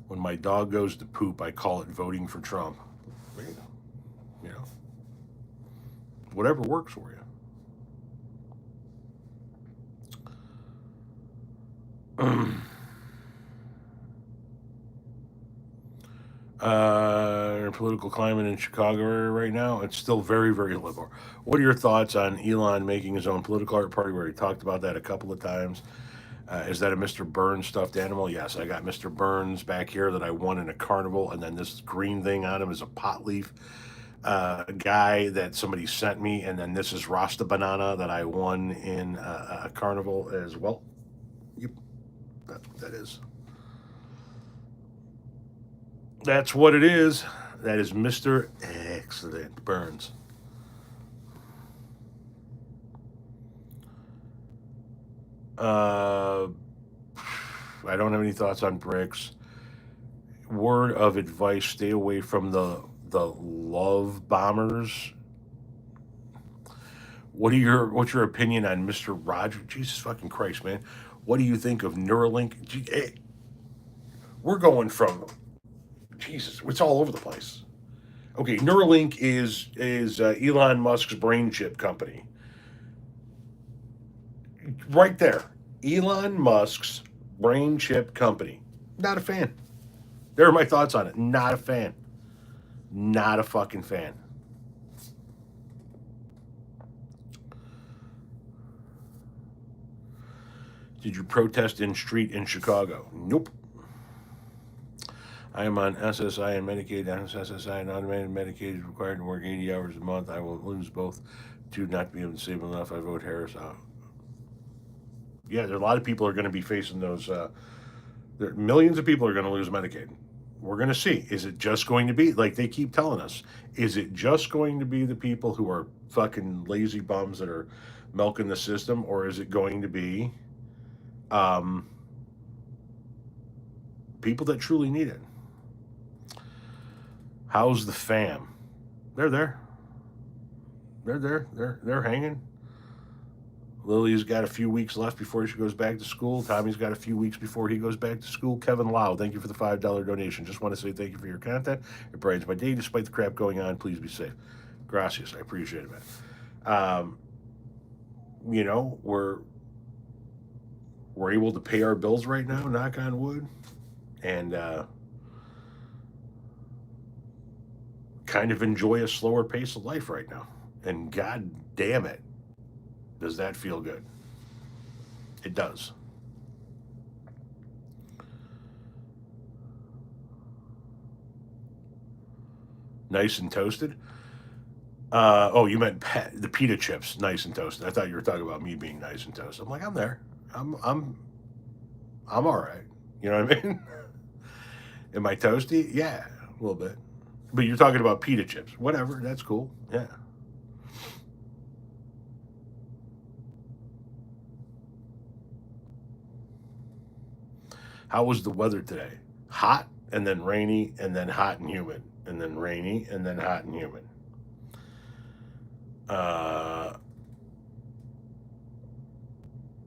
When my dog goes to poop, I call it voting for Trump. You know, whatever works for you. Political climate in Chicago area right now, it's still very, very liberal. What are your thoughts on Elon making his own political art party? We already talked about that a couple of times. Is that a Mr. Burns stuffed animal? Yes, I got Mr. Burns back here that I won in a carnival, and then this green thing on him is a pot leaf guy that somebody sent me, and then this is Rasta Banana that I won in a carnival as well. Yep, that's what that is. That's what it is. That is Mr. Excellent Burns. I don't have any thoughts on bricks. Word of advice: stay away from the love bombers. What's your opinion on Mr. Roger? Jesus fucking Christ, man! What do you think of Neuralink? We're going from Jesus. It's all over the place. Okay, Neuralink is Elon Musk's brain chip company. Right there, Elon Musk's brain chip company. Not a fan. There are my thoughts on it. Not a fan. Not a fucking fan. Did you protest in street in Chicago? Nope. I am on SSI and Medicaid. SSI and automated Medicaid is required to work 80 hours a month. I will lose both to not be able to save enough. I vote Harris out. Yeah, there are a lot of people are going to be facing those. Millions of people are going to lose Medicaid. We're going to see. Is it just going to be, like they keep telling us, is it just going to be the people who are fucking lazy bums that are milking the system, or is it going to be people that truly need it? How's the fam? They're there. They're there. They're hanging. Lily's got a few weeks left before she goes back to school. Tommy's got a few weeks before he goes back to school. Kevin Lau, thank you for the $5 donation. Just want to say thank you for your content. It brightens my day despite the crap going on. Please be safe. Gracias. I appreciate it, man. We're able to pay our bills right now, knock on wood, and kind of enjoy a slower pace of life right now. And God damn it, does that feel good? It does. Nice and toasted. Oh, you meant the pita chips, nice and toasted. I thought you were talking about me being nice and toasted. I'm like, I'm there. I'm all right. You know what I mean? Am I toasty? Yeah, a little bit. But you're talking about pita chips. Whatever, that's cool. Yeah. How was the weather today? Hot and then rainy and then hot and humid and then rainy and then hot and humid.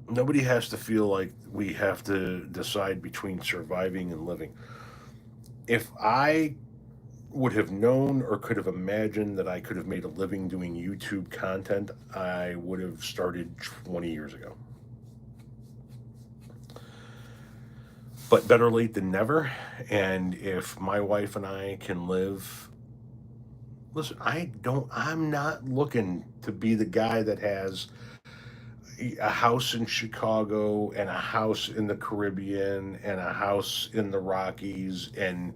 Nobody has to feel like we have to decide between surviving and living. If I would have known or could have imagined that I could have made a living doing YouTube content, I would have started 20 years ago. But better late than never. And if my wife and I can live, listen, I'm not looking to be the guy that has a house in Chicago and a house in the Caribbean and a house in the Rockies, and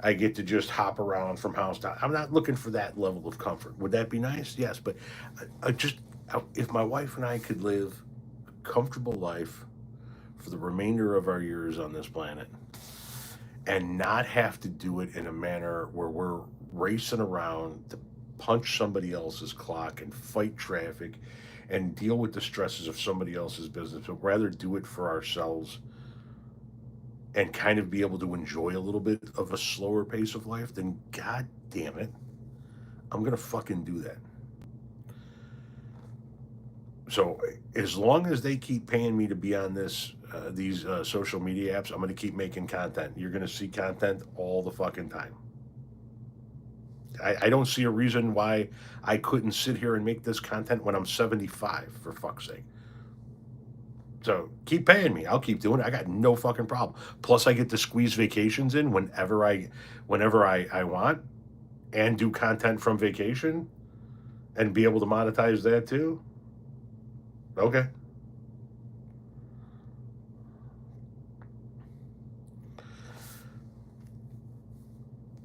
I get to just hop around from house to house. I'm not looking for that level of comfort. Would that be nice? Yes, but if my wife and I could live a comfortable life for the remainder of our years on this planet and not have to do it in a manner where we're racing around to punch somebody else's clock and fight traffic and deal with the stresses of somebody else's business, but rather do it for ourselves and kind of be able to enjoy a little bit of a slower pace of life, then god damn it, I'm gonna fucking do that. So as long as they keep paying me to be on these social media apps, I'm going to keep making content. You're going to see content all the fucking time. I don't see a reason why I couldn't sit here and make this content when I'm 75, for fuck's sake. So keep paying me. I'll keep doing it. I got no fucking problem. Plus, I get to squeeze vacations in whenever I want, and do content from vacation, and be able to monetize that too. Okay.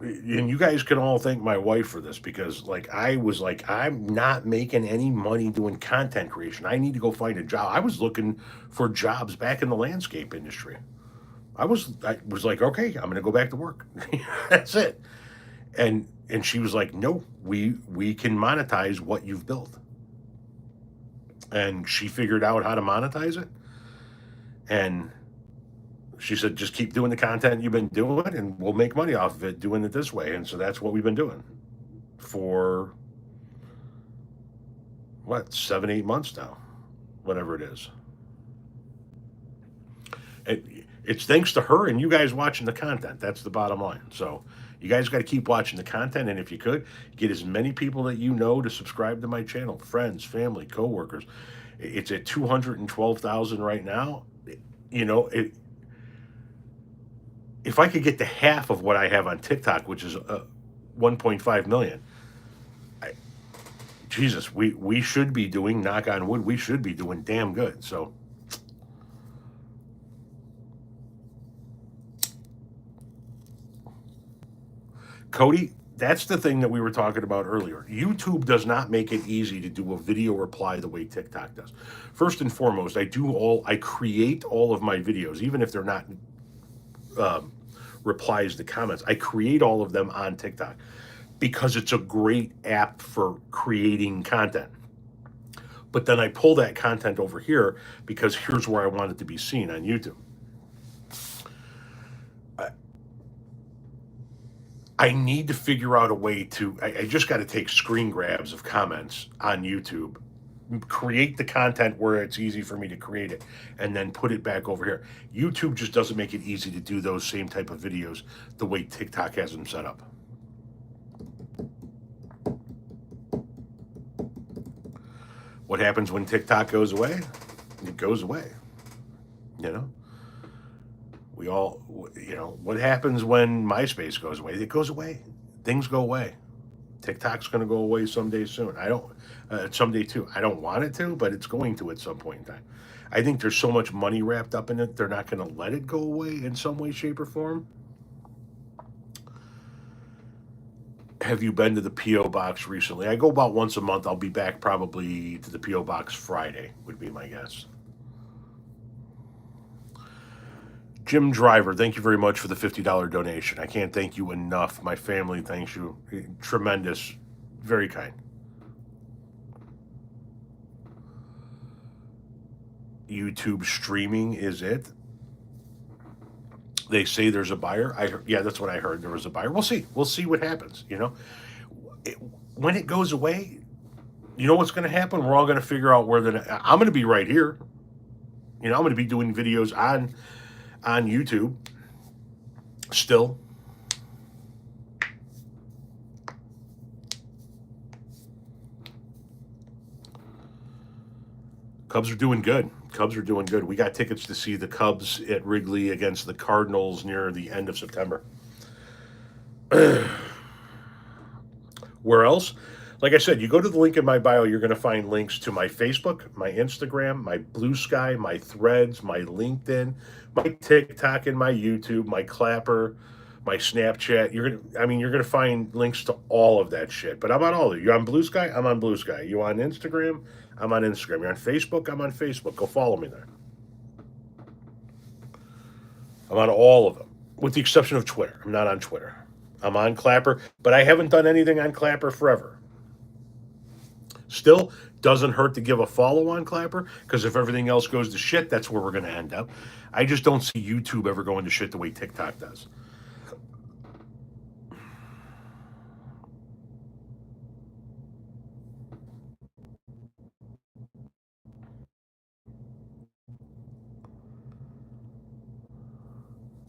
And you guys can all thank my wife for this, because like I was like, I'm not making any money doing content creation. I need to go find a job. I was looking for jobs back in the landscape industry. I was like, okay, I'm gonna go back to work. That's it. And she was like, no, we can monetize what you've built. And she figured out how to monetize it. And she said, just keep doing the content you've been doing and we'll make money off of it doing it this way. And so that's what we've been doing for what, 7, 8 months now, whatever it is. It's thanks to her and you guys watching the content. That's the bottom line. So you guys got to keep watching the content. And if you could, get as many people that you know to subscribe to my channel, friends, family, coworkers. It's at 212,000 right now. You know, if I could get to half of what I have on TikTok, which is 1.5 million, Jesus, we should be doing, knock on wood, we should be doing damn good. So Cody, that's the thing that we were talking about earlier. YouTube does not make it easy to do a video reply the way TikTok does. First and foremost, I create all of my videos, even if they're not replies to comments. I create all of them on TikTok because it's a great app for creating content. But then I pull that content over here because here's where I want it to be seen on YouTube. I need to figure out a way to, I just got to take screen grabs of comments on YouTube, create the content where it's easy for me to create it, and then put it back over here. YouTube just doesn't make it easy to do those same type of videos the way TikTok has them set up. What happens when TikTok goes away? It goes away. You know? We all, you know, what happens when MySpace goes away? It goes away. Things go away. TikTok's going to go away someday soon. Someday too. I don't want it to, but it's going to at some point in time. I think there's so much money wrapped up in it, they're not going to let it go away in some way, shape, or form. Have you been to the P.O. Box recently? I go about once a month. I'll be back probably to the P.O. Box Friday, would be my guess. Jim Driver, thank you very much for the $50 donation. I can't thank you enough. My family thanks you. Tremendous. Very kind. YouTube streaming is it. They say there's a buyer. Yeah, that's what I heard. There was a buyer. We'll see. We'll see what happens. You know, when it goes away, you know what's going to happen? We're all going to figure out where I'm going to be right here. You know, I'm going to be doing videos on YouTube still. Cubs are doing good. Cubs are doing good. We got tickets to see the Cubs at Wrigley against the Cardinals near the end of September. Where else? Like I said, you go to the link in my bio, you're going to find links to my Facebook, my Instagram, my Bluesky, my Threads, my LinkedIn, my TikTok, and my YouTube, my Clapper, my Snapchat. You're going to find links to all of that shit. But I'm on all of it. You on Bluesky? I'm on Bluesky. You on Instagram? I'm on Instagram. You're on Facebook? I'm on Facebook. Go follow me there. I'm on all of them, with the exception of Twitter. I'm not on Twitter. I'm on Clapper, but I haven't done anything on Clapper forever. Still, doesn't hurt to give a follow on Clapper, because if everything else goes to shit, that's where we're going to end up. I just don't see YouTube ever going to shit the way TikTok does.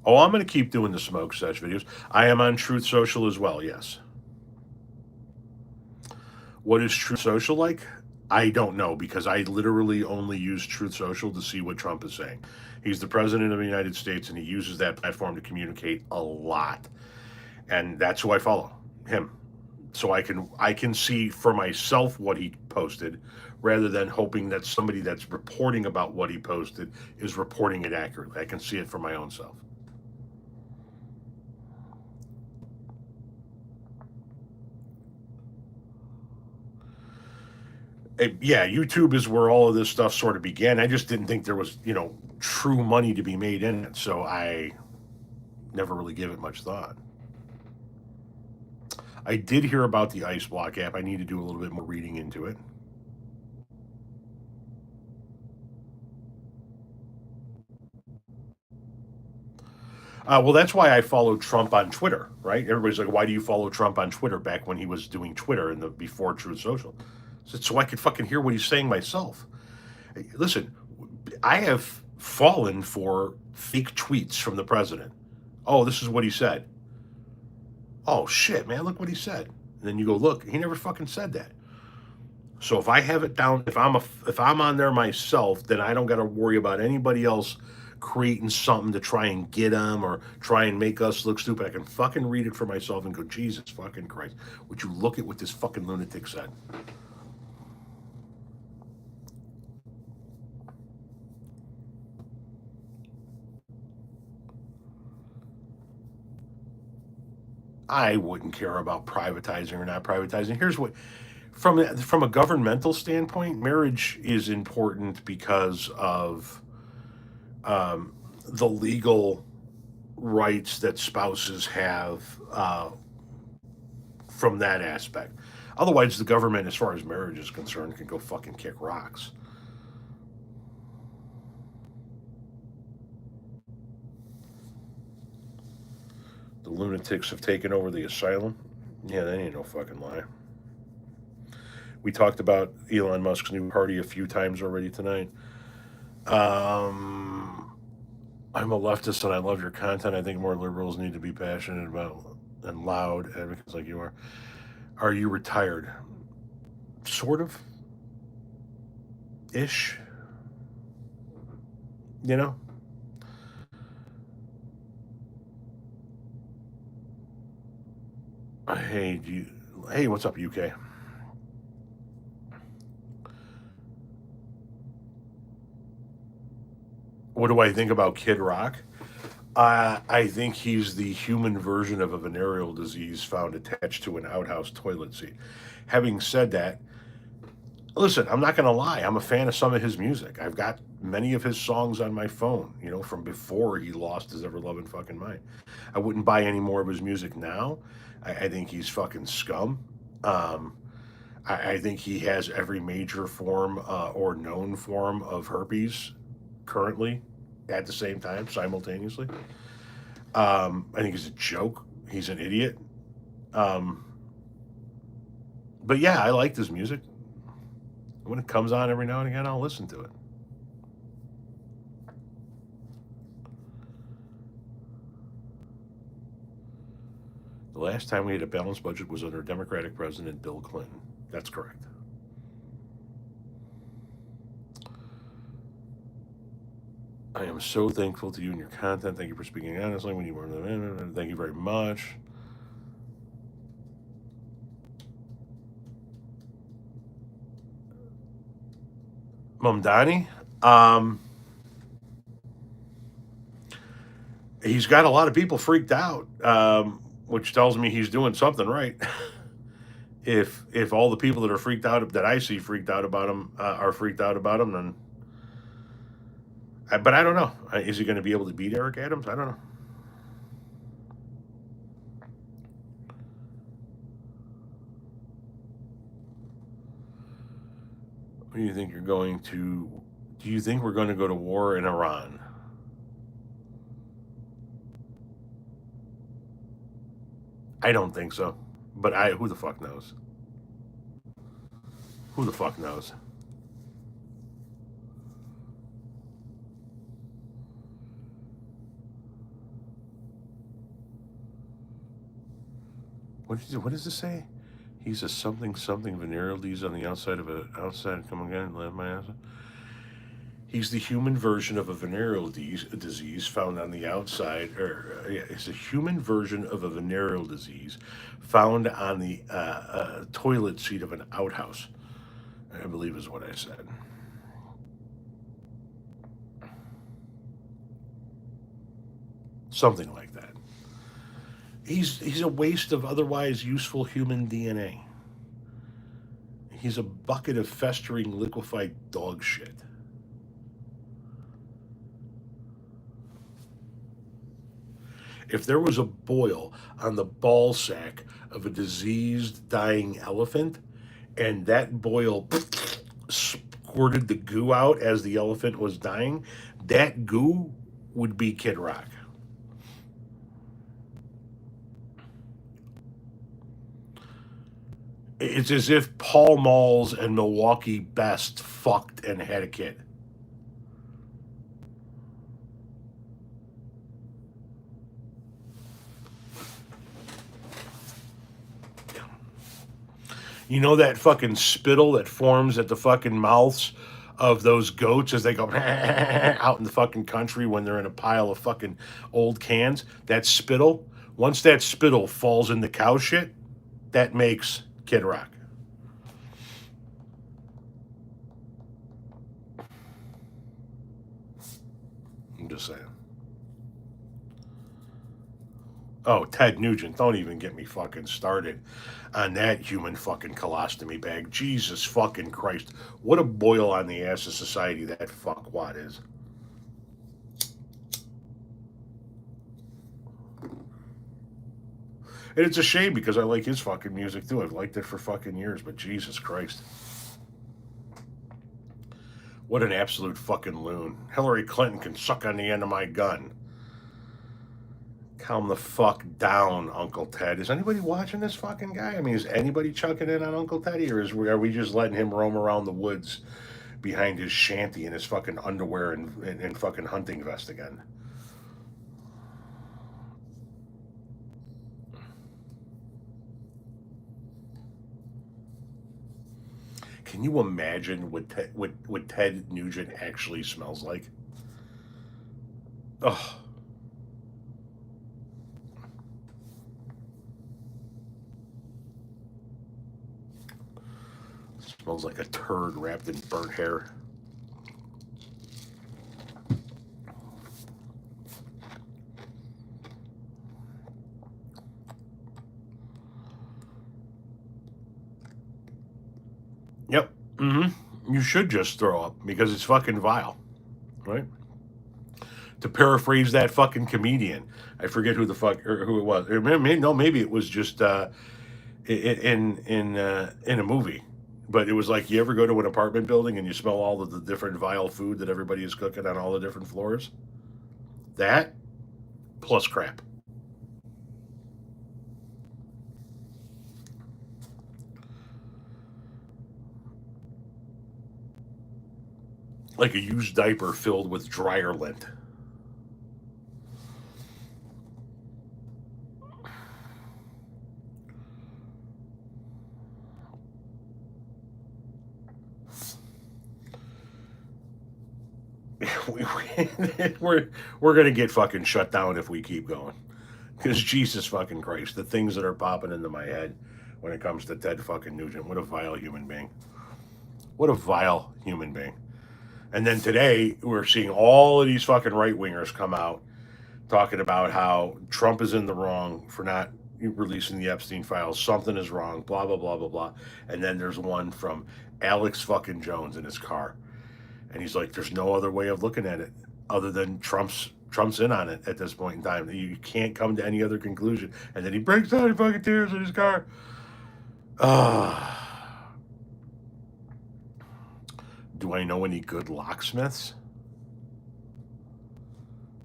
Oh, I'm going to keep doing the smoke sesh videos. I am on Truth Social as well, yes. What is Truth Social like? I don't know, because I literally only use Truth Social to see what Trump is saying. He's the president of the United States, and he uses that platform to communicate a lot. And that's who I follow, him. So I can see for myself what he posted, rather than hoping that somebody that's reporting about what he posted is reporting it accurately. I can see it for my own self. Yeah, YouTube is where all of this stuff sort of began. I just didn't think there was, true money to be made in it. So I never really gave it much thought. I did hear about the Ice Block app. I need to do a little bit more reading into it. Well, that's why I followed Trump on Twitter, right? Everybody's like, "Why do you follow Trump on Twitter?" Back when he was doing Twitter in the before Truth Social, so I could fucking hear what he's saying myself. Listen, I have fallen for fake tweets from the president. Oh, this is what he said. Oh shit, man, look what he said. And then you go, look, he never fucking said that. So if I have it down, if I'm on there myself, then I don't got to worry about anybody else creating something to try and get them or try and make us look stupid. I can fucking read it for myself and go, Jesus fucking Christ, would you look at what this fucking lunatic said? I wouldn't care about privatizing or not privatizing. Here's what, from a governmental standpoint, marriage is important because of the legal rights that spouses have from that aspect. Otherwise, the government, as far as marriage is concerned, can go fucking kick rocks. The lunatics have taken over the asylum. Yeah, that ain't no fucking lie. We talked about Elon Musk's new party a few times already tonight. Um, I'm a leftist and I love your content. I think more liberals need to be passionate about and loud advocates like you are. Are you retired? Sort of ish. You know? Hey, hey, what's up, UK? What do I think about Kid Rock? I think he's the human version of a venereal disease found attached to an outhouse toilet seat. Having said that, listen, I'm not going to lie. I'm a fan of some of his music. I've got many of his songs on my phone, from before he lost his ever loving fucking mind. I wouldn't buy any more of his music now. I think he's fucking scum. Um, I think he has every major form or known form of herpes currently at the same time, simultaneously. I think he's a joke. He's an idiot. Um, but yeah, I liked his music. When it comes on every now and again, I'll listen to it. The last time we had a balanced budget was under Democratic President Bill Clinton. That's correct. I am so thankful to you and your content. Thank you for speaking honestly. We need more than that. Thank you very much. Mumdani, um, he's got a lot of people freaked out, which tells me he's doing something right. If all the people that are freaked out that I see freaked out about him are freaked out about him, then but I don't know. Is he going to be able to beat Eric Adams? I don't know. do you think you're going to? Do you think we're going to go to war in Iran? I don't think so. But who the fuck knows? Who the fuck knows? What does it say? He's a something venereal disease on the outside of a outside. Come again, let my ass. He's the human version of a venereal disease found on the outside, or yeah, it's a human version of a venereal disease found on the toilet seat of an outhouse. I believe is what I said. Something like that. He's a waste of otherwise useful human DNA. He's a bucket of festering liquefied dog shit. If there was a boil on the ball sack of a diseased, dying elephant, and that boil squirted the goo out as the elephant was dying, that goo would be Kid Rock. It's as if Paul Malls and Milwaukee Best fucked and had a kid. You know that fucking spittle that forms at the fucking mouths of those goats as they go out in the fucking country when they're in a pile of fucking old cans? That spittle, once that spittle falls in the cow shit, that makes Kid Rock. I'm just saying. Oh, Ted Nugent, don't even get me fucking started on that human fucking colostomy bag. Jesus fucking Christ. What a boil on the ass of society that fuckwad is. And it's a shame because I like his fucking music too. I've liked it for fucking years, but Jesus Christ. What an absolute fucking loon. Hillary Clinton can suck on the end of my gun. Calm the fuck down, Uncle Ted. Is anybody watching this fucking guy? I mean, is anybody chucking in on Uncle Teddy, or are we just letting him roam around the woods behind his shanty in his fucking underwear and fucking hunting vest again? Can you imagine what Ted Nugent actually smells like? Ugh. Smells like a turd wrapped in burnt hair. Yep. Mm-hmm. You should just throw up because it's fucking vile, right? To paraphrase that fucking comedian, I forget who the fuck or who it was. Maybe it was just in a movie. But it was like, you ever go to an apartment building and you smell all of the different vile food that everybody is cooking on all the different floors? That plus crap. Like a used diaper filled with dryer lint. We're gonna get fucking shut down if we keep going. Because Jesus fucking Christ, the things that are popping into my head when it comes to Ted fucking Nugent. What a vile human being. What a vile human being. And then today we're seeing all of these fucking right wingers come out talking about how Trump is in the wrong for not releasing the Epstein files. Something is wrong. Blah blah blah blah blah. And then there's one from Alex fucking Jones in his car, and he's like, "There's no other way of looking at it other than Trump's in on it at this point in time. You can't come to any other conclusion." And then he breaks down in fucking tears in his car. Ah. Do I know any good locksmiths?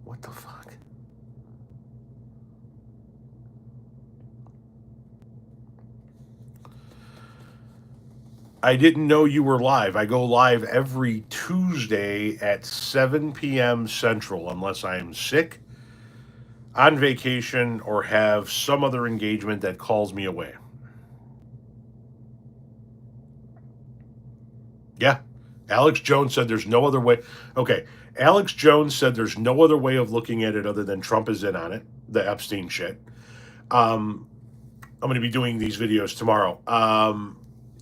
What the fuck? I didn't know you were live. I go live every Tuesday at 7 p.m. Central, unless I am sick, on vacation, or have some other engagement that calls me away. Yeah. Alex Jones said there's no other way. Okay. Alex Jones said there's no other way of looking at it other than Trump is in on it, the Epstein shit. I'm going to be doing these videos tomorrow.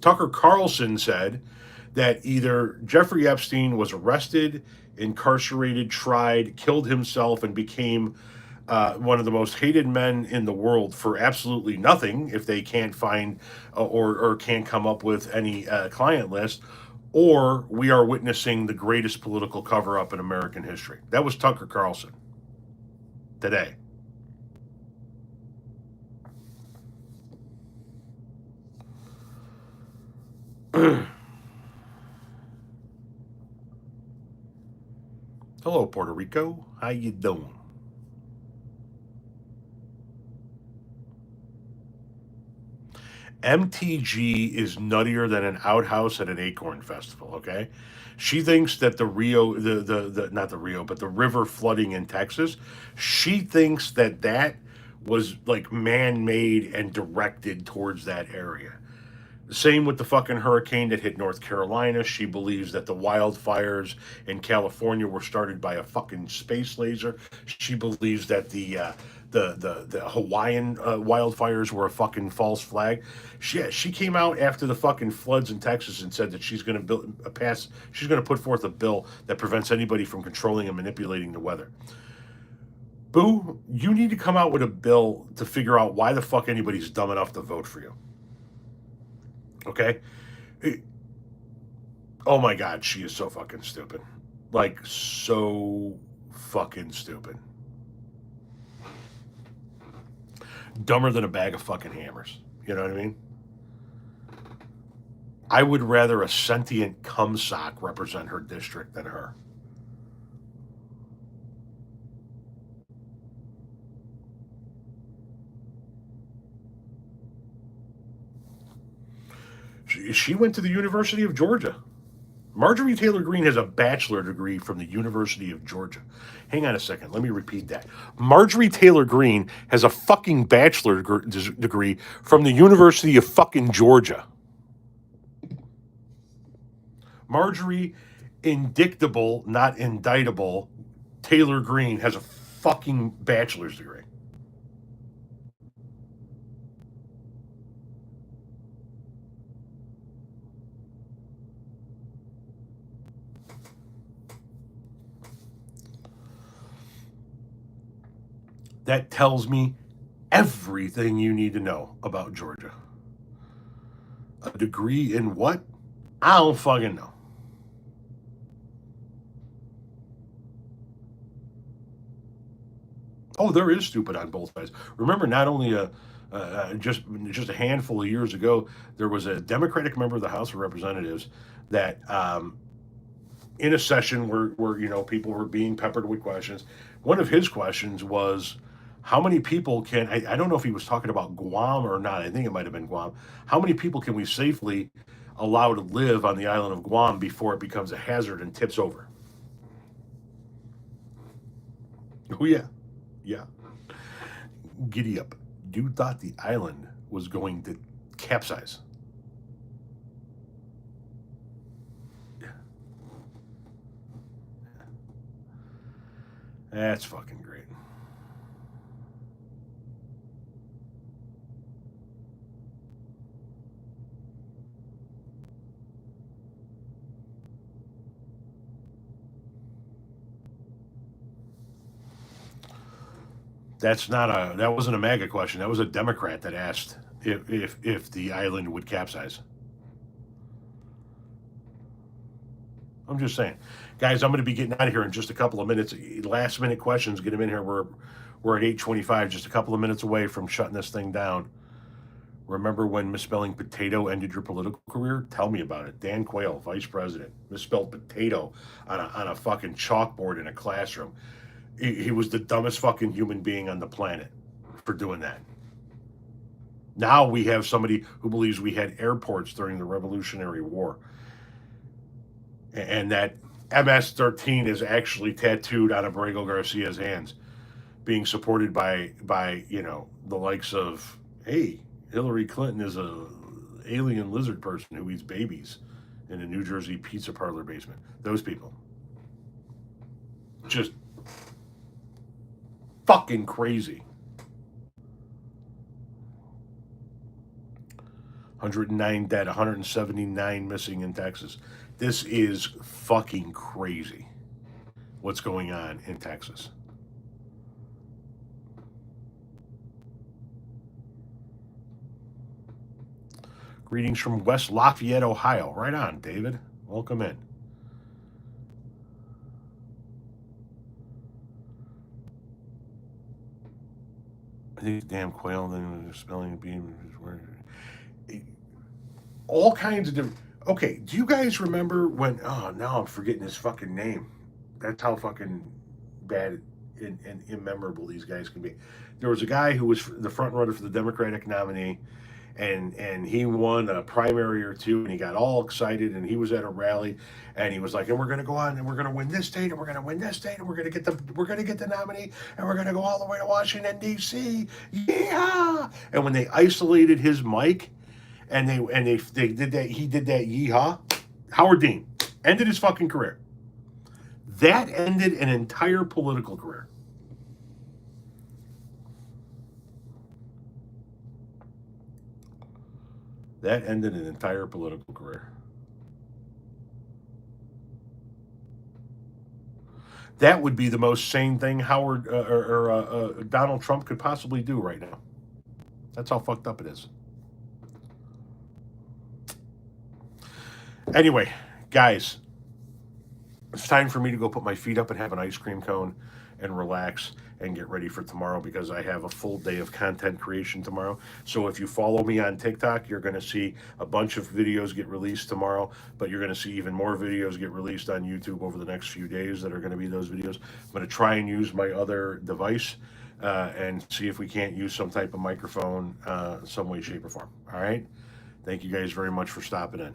Tucker Carlson said that either Jeffrey Epstein was arrested, incarcerated, tried, killed himself, and became one of the most hated men in the world for absolutely nothing if they can't find or can't come up with any client list, or we are witnessing the greatest political cover up in American history. That was Tucker Carlson today. Hello, Puerto Rico. How you doing? MTG is nuttier than an outhouse at an acorn festival, okay? She thinks that the Rio, the not the Rio, but the river flooding in Texas, she thinks that that was like man-made and directed towards that area. Same with the fucking hurricane that hit North Carolina. She believes that the wildfires in California were started by a fucking space laser. She believes that the Hawaiian wildfires were a fucking false flag. She came out after the fucking floods in Texas and said that she's going to pass. She's going to put forth a bill that prevents anybody from controlling and manipulating the weather. Boo, you need to come out with a bill to figure out why the fuck anybody's dumb enough to vote for you. Okay? Oh my God, she is so fucking stupid. Like, so fucking stupid. Dumber than a bag of fucking hammers. You know what I mean? I would rather a sentient cum sock represent her district than her. She went to the University of Georgia. Marjorie Taylor Greene has a bachelor degree from the University of Georgia. Hang on a second. Let me repeat that. Marjorie Taylor Greene has a fucking bachelor degree from the University of fucking Georgia. Marjorie Indictable, not indictable, Taylor Greene has a fucking bachelor's degree. That tells me everything you need to know about Georgia. A degree in what? I don't fucking know. Oh, there is stupid on both sides. Remember, not only just a handful of years ago, there was a Democratic member of the House of Representatives that, in a session where people were being peppered with questions, one of his questions was, how many people can I don't know if he was talking about Guam or not. I think it might have been Guam. How many people can we safely allow to live on the island of Guam before it becomes a hazard and tips over? Oh yeah. Yeah. Giddy up. Dude thought the island was going to capsize. That's fucking great. That wasn't a MAGA question. That was a Democrat that asked if the island would capsize. I'm just saying. Guys, I'm going to be getting out of here in just a couple of minutes. Last minute questions, get them in here. We're at 8:25, just a couple of minutes away from shutting this thing down. Remember when misspelling potato ended your political career? Tell me about it. Dan Quayle, vice president, misspelled potato on a fucking chalkboard in a classroom. He was the dumbest fucking human being on the planet for doing that. Now we have somebody who believes we had airports during the Revolutionary War, and that MS-13 is actually tattooed on Abrego Garcia's hands, being supported by the likes of, hey, Hillary Clinton is a alien lizard person who eats babies in a New Jersey pizza parlor basement. Those people, just fucking crazy. 109 dead, 179 missing in Texas. This is fucking crazy what's going on in Texas. Greetings from West Lafayette, Ohio. Right on, David. Welcome in. I think damn Quayle then spelling beam all kinds of different. Okay, do you guys remember when? Oh, now I'm forgetting his fucking name. That's how fucking bad and immemorable these guys can be. There was a guy who was the front runner for the Democratic nominee, and he won a primary or two, and he got all excited, and he was at a rally, and he was like, and we're gonna go on, and we're gonna win this state, and we're gonna win this state, and we're gonna get the nominee, and we're gonna go all the way to Washington D.C. Yeah. And when they isolated his mic, and they did that, he did that yeehaw. Howard Dean ended his fucking career. That ended an entire political career. That ended an entire political career. That would be the most sane thing Howard or Donald Trump could possibly do right now. That's how fucked up it is. Anyway, guys, it's time for me to go put my feet up and have an ice cream cone and relax and get ready for tomorrow, because I have a full day of content creation tomorrow. So if you follow me on TikTok, you're going to see a bunch of videos get released tomorrow, but you're going to see even more videos get released on YouTube over the next few days that are going to be those videos. I'm going to try and use my other device and see if we can't use some type of microphone some way, shape, or form. All right? Thank you guys very much for stopping in.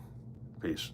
Peace.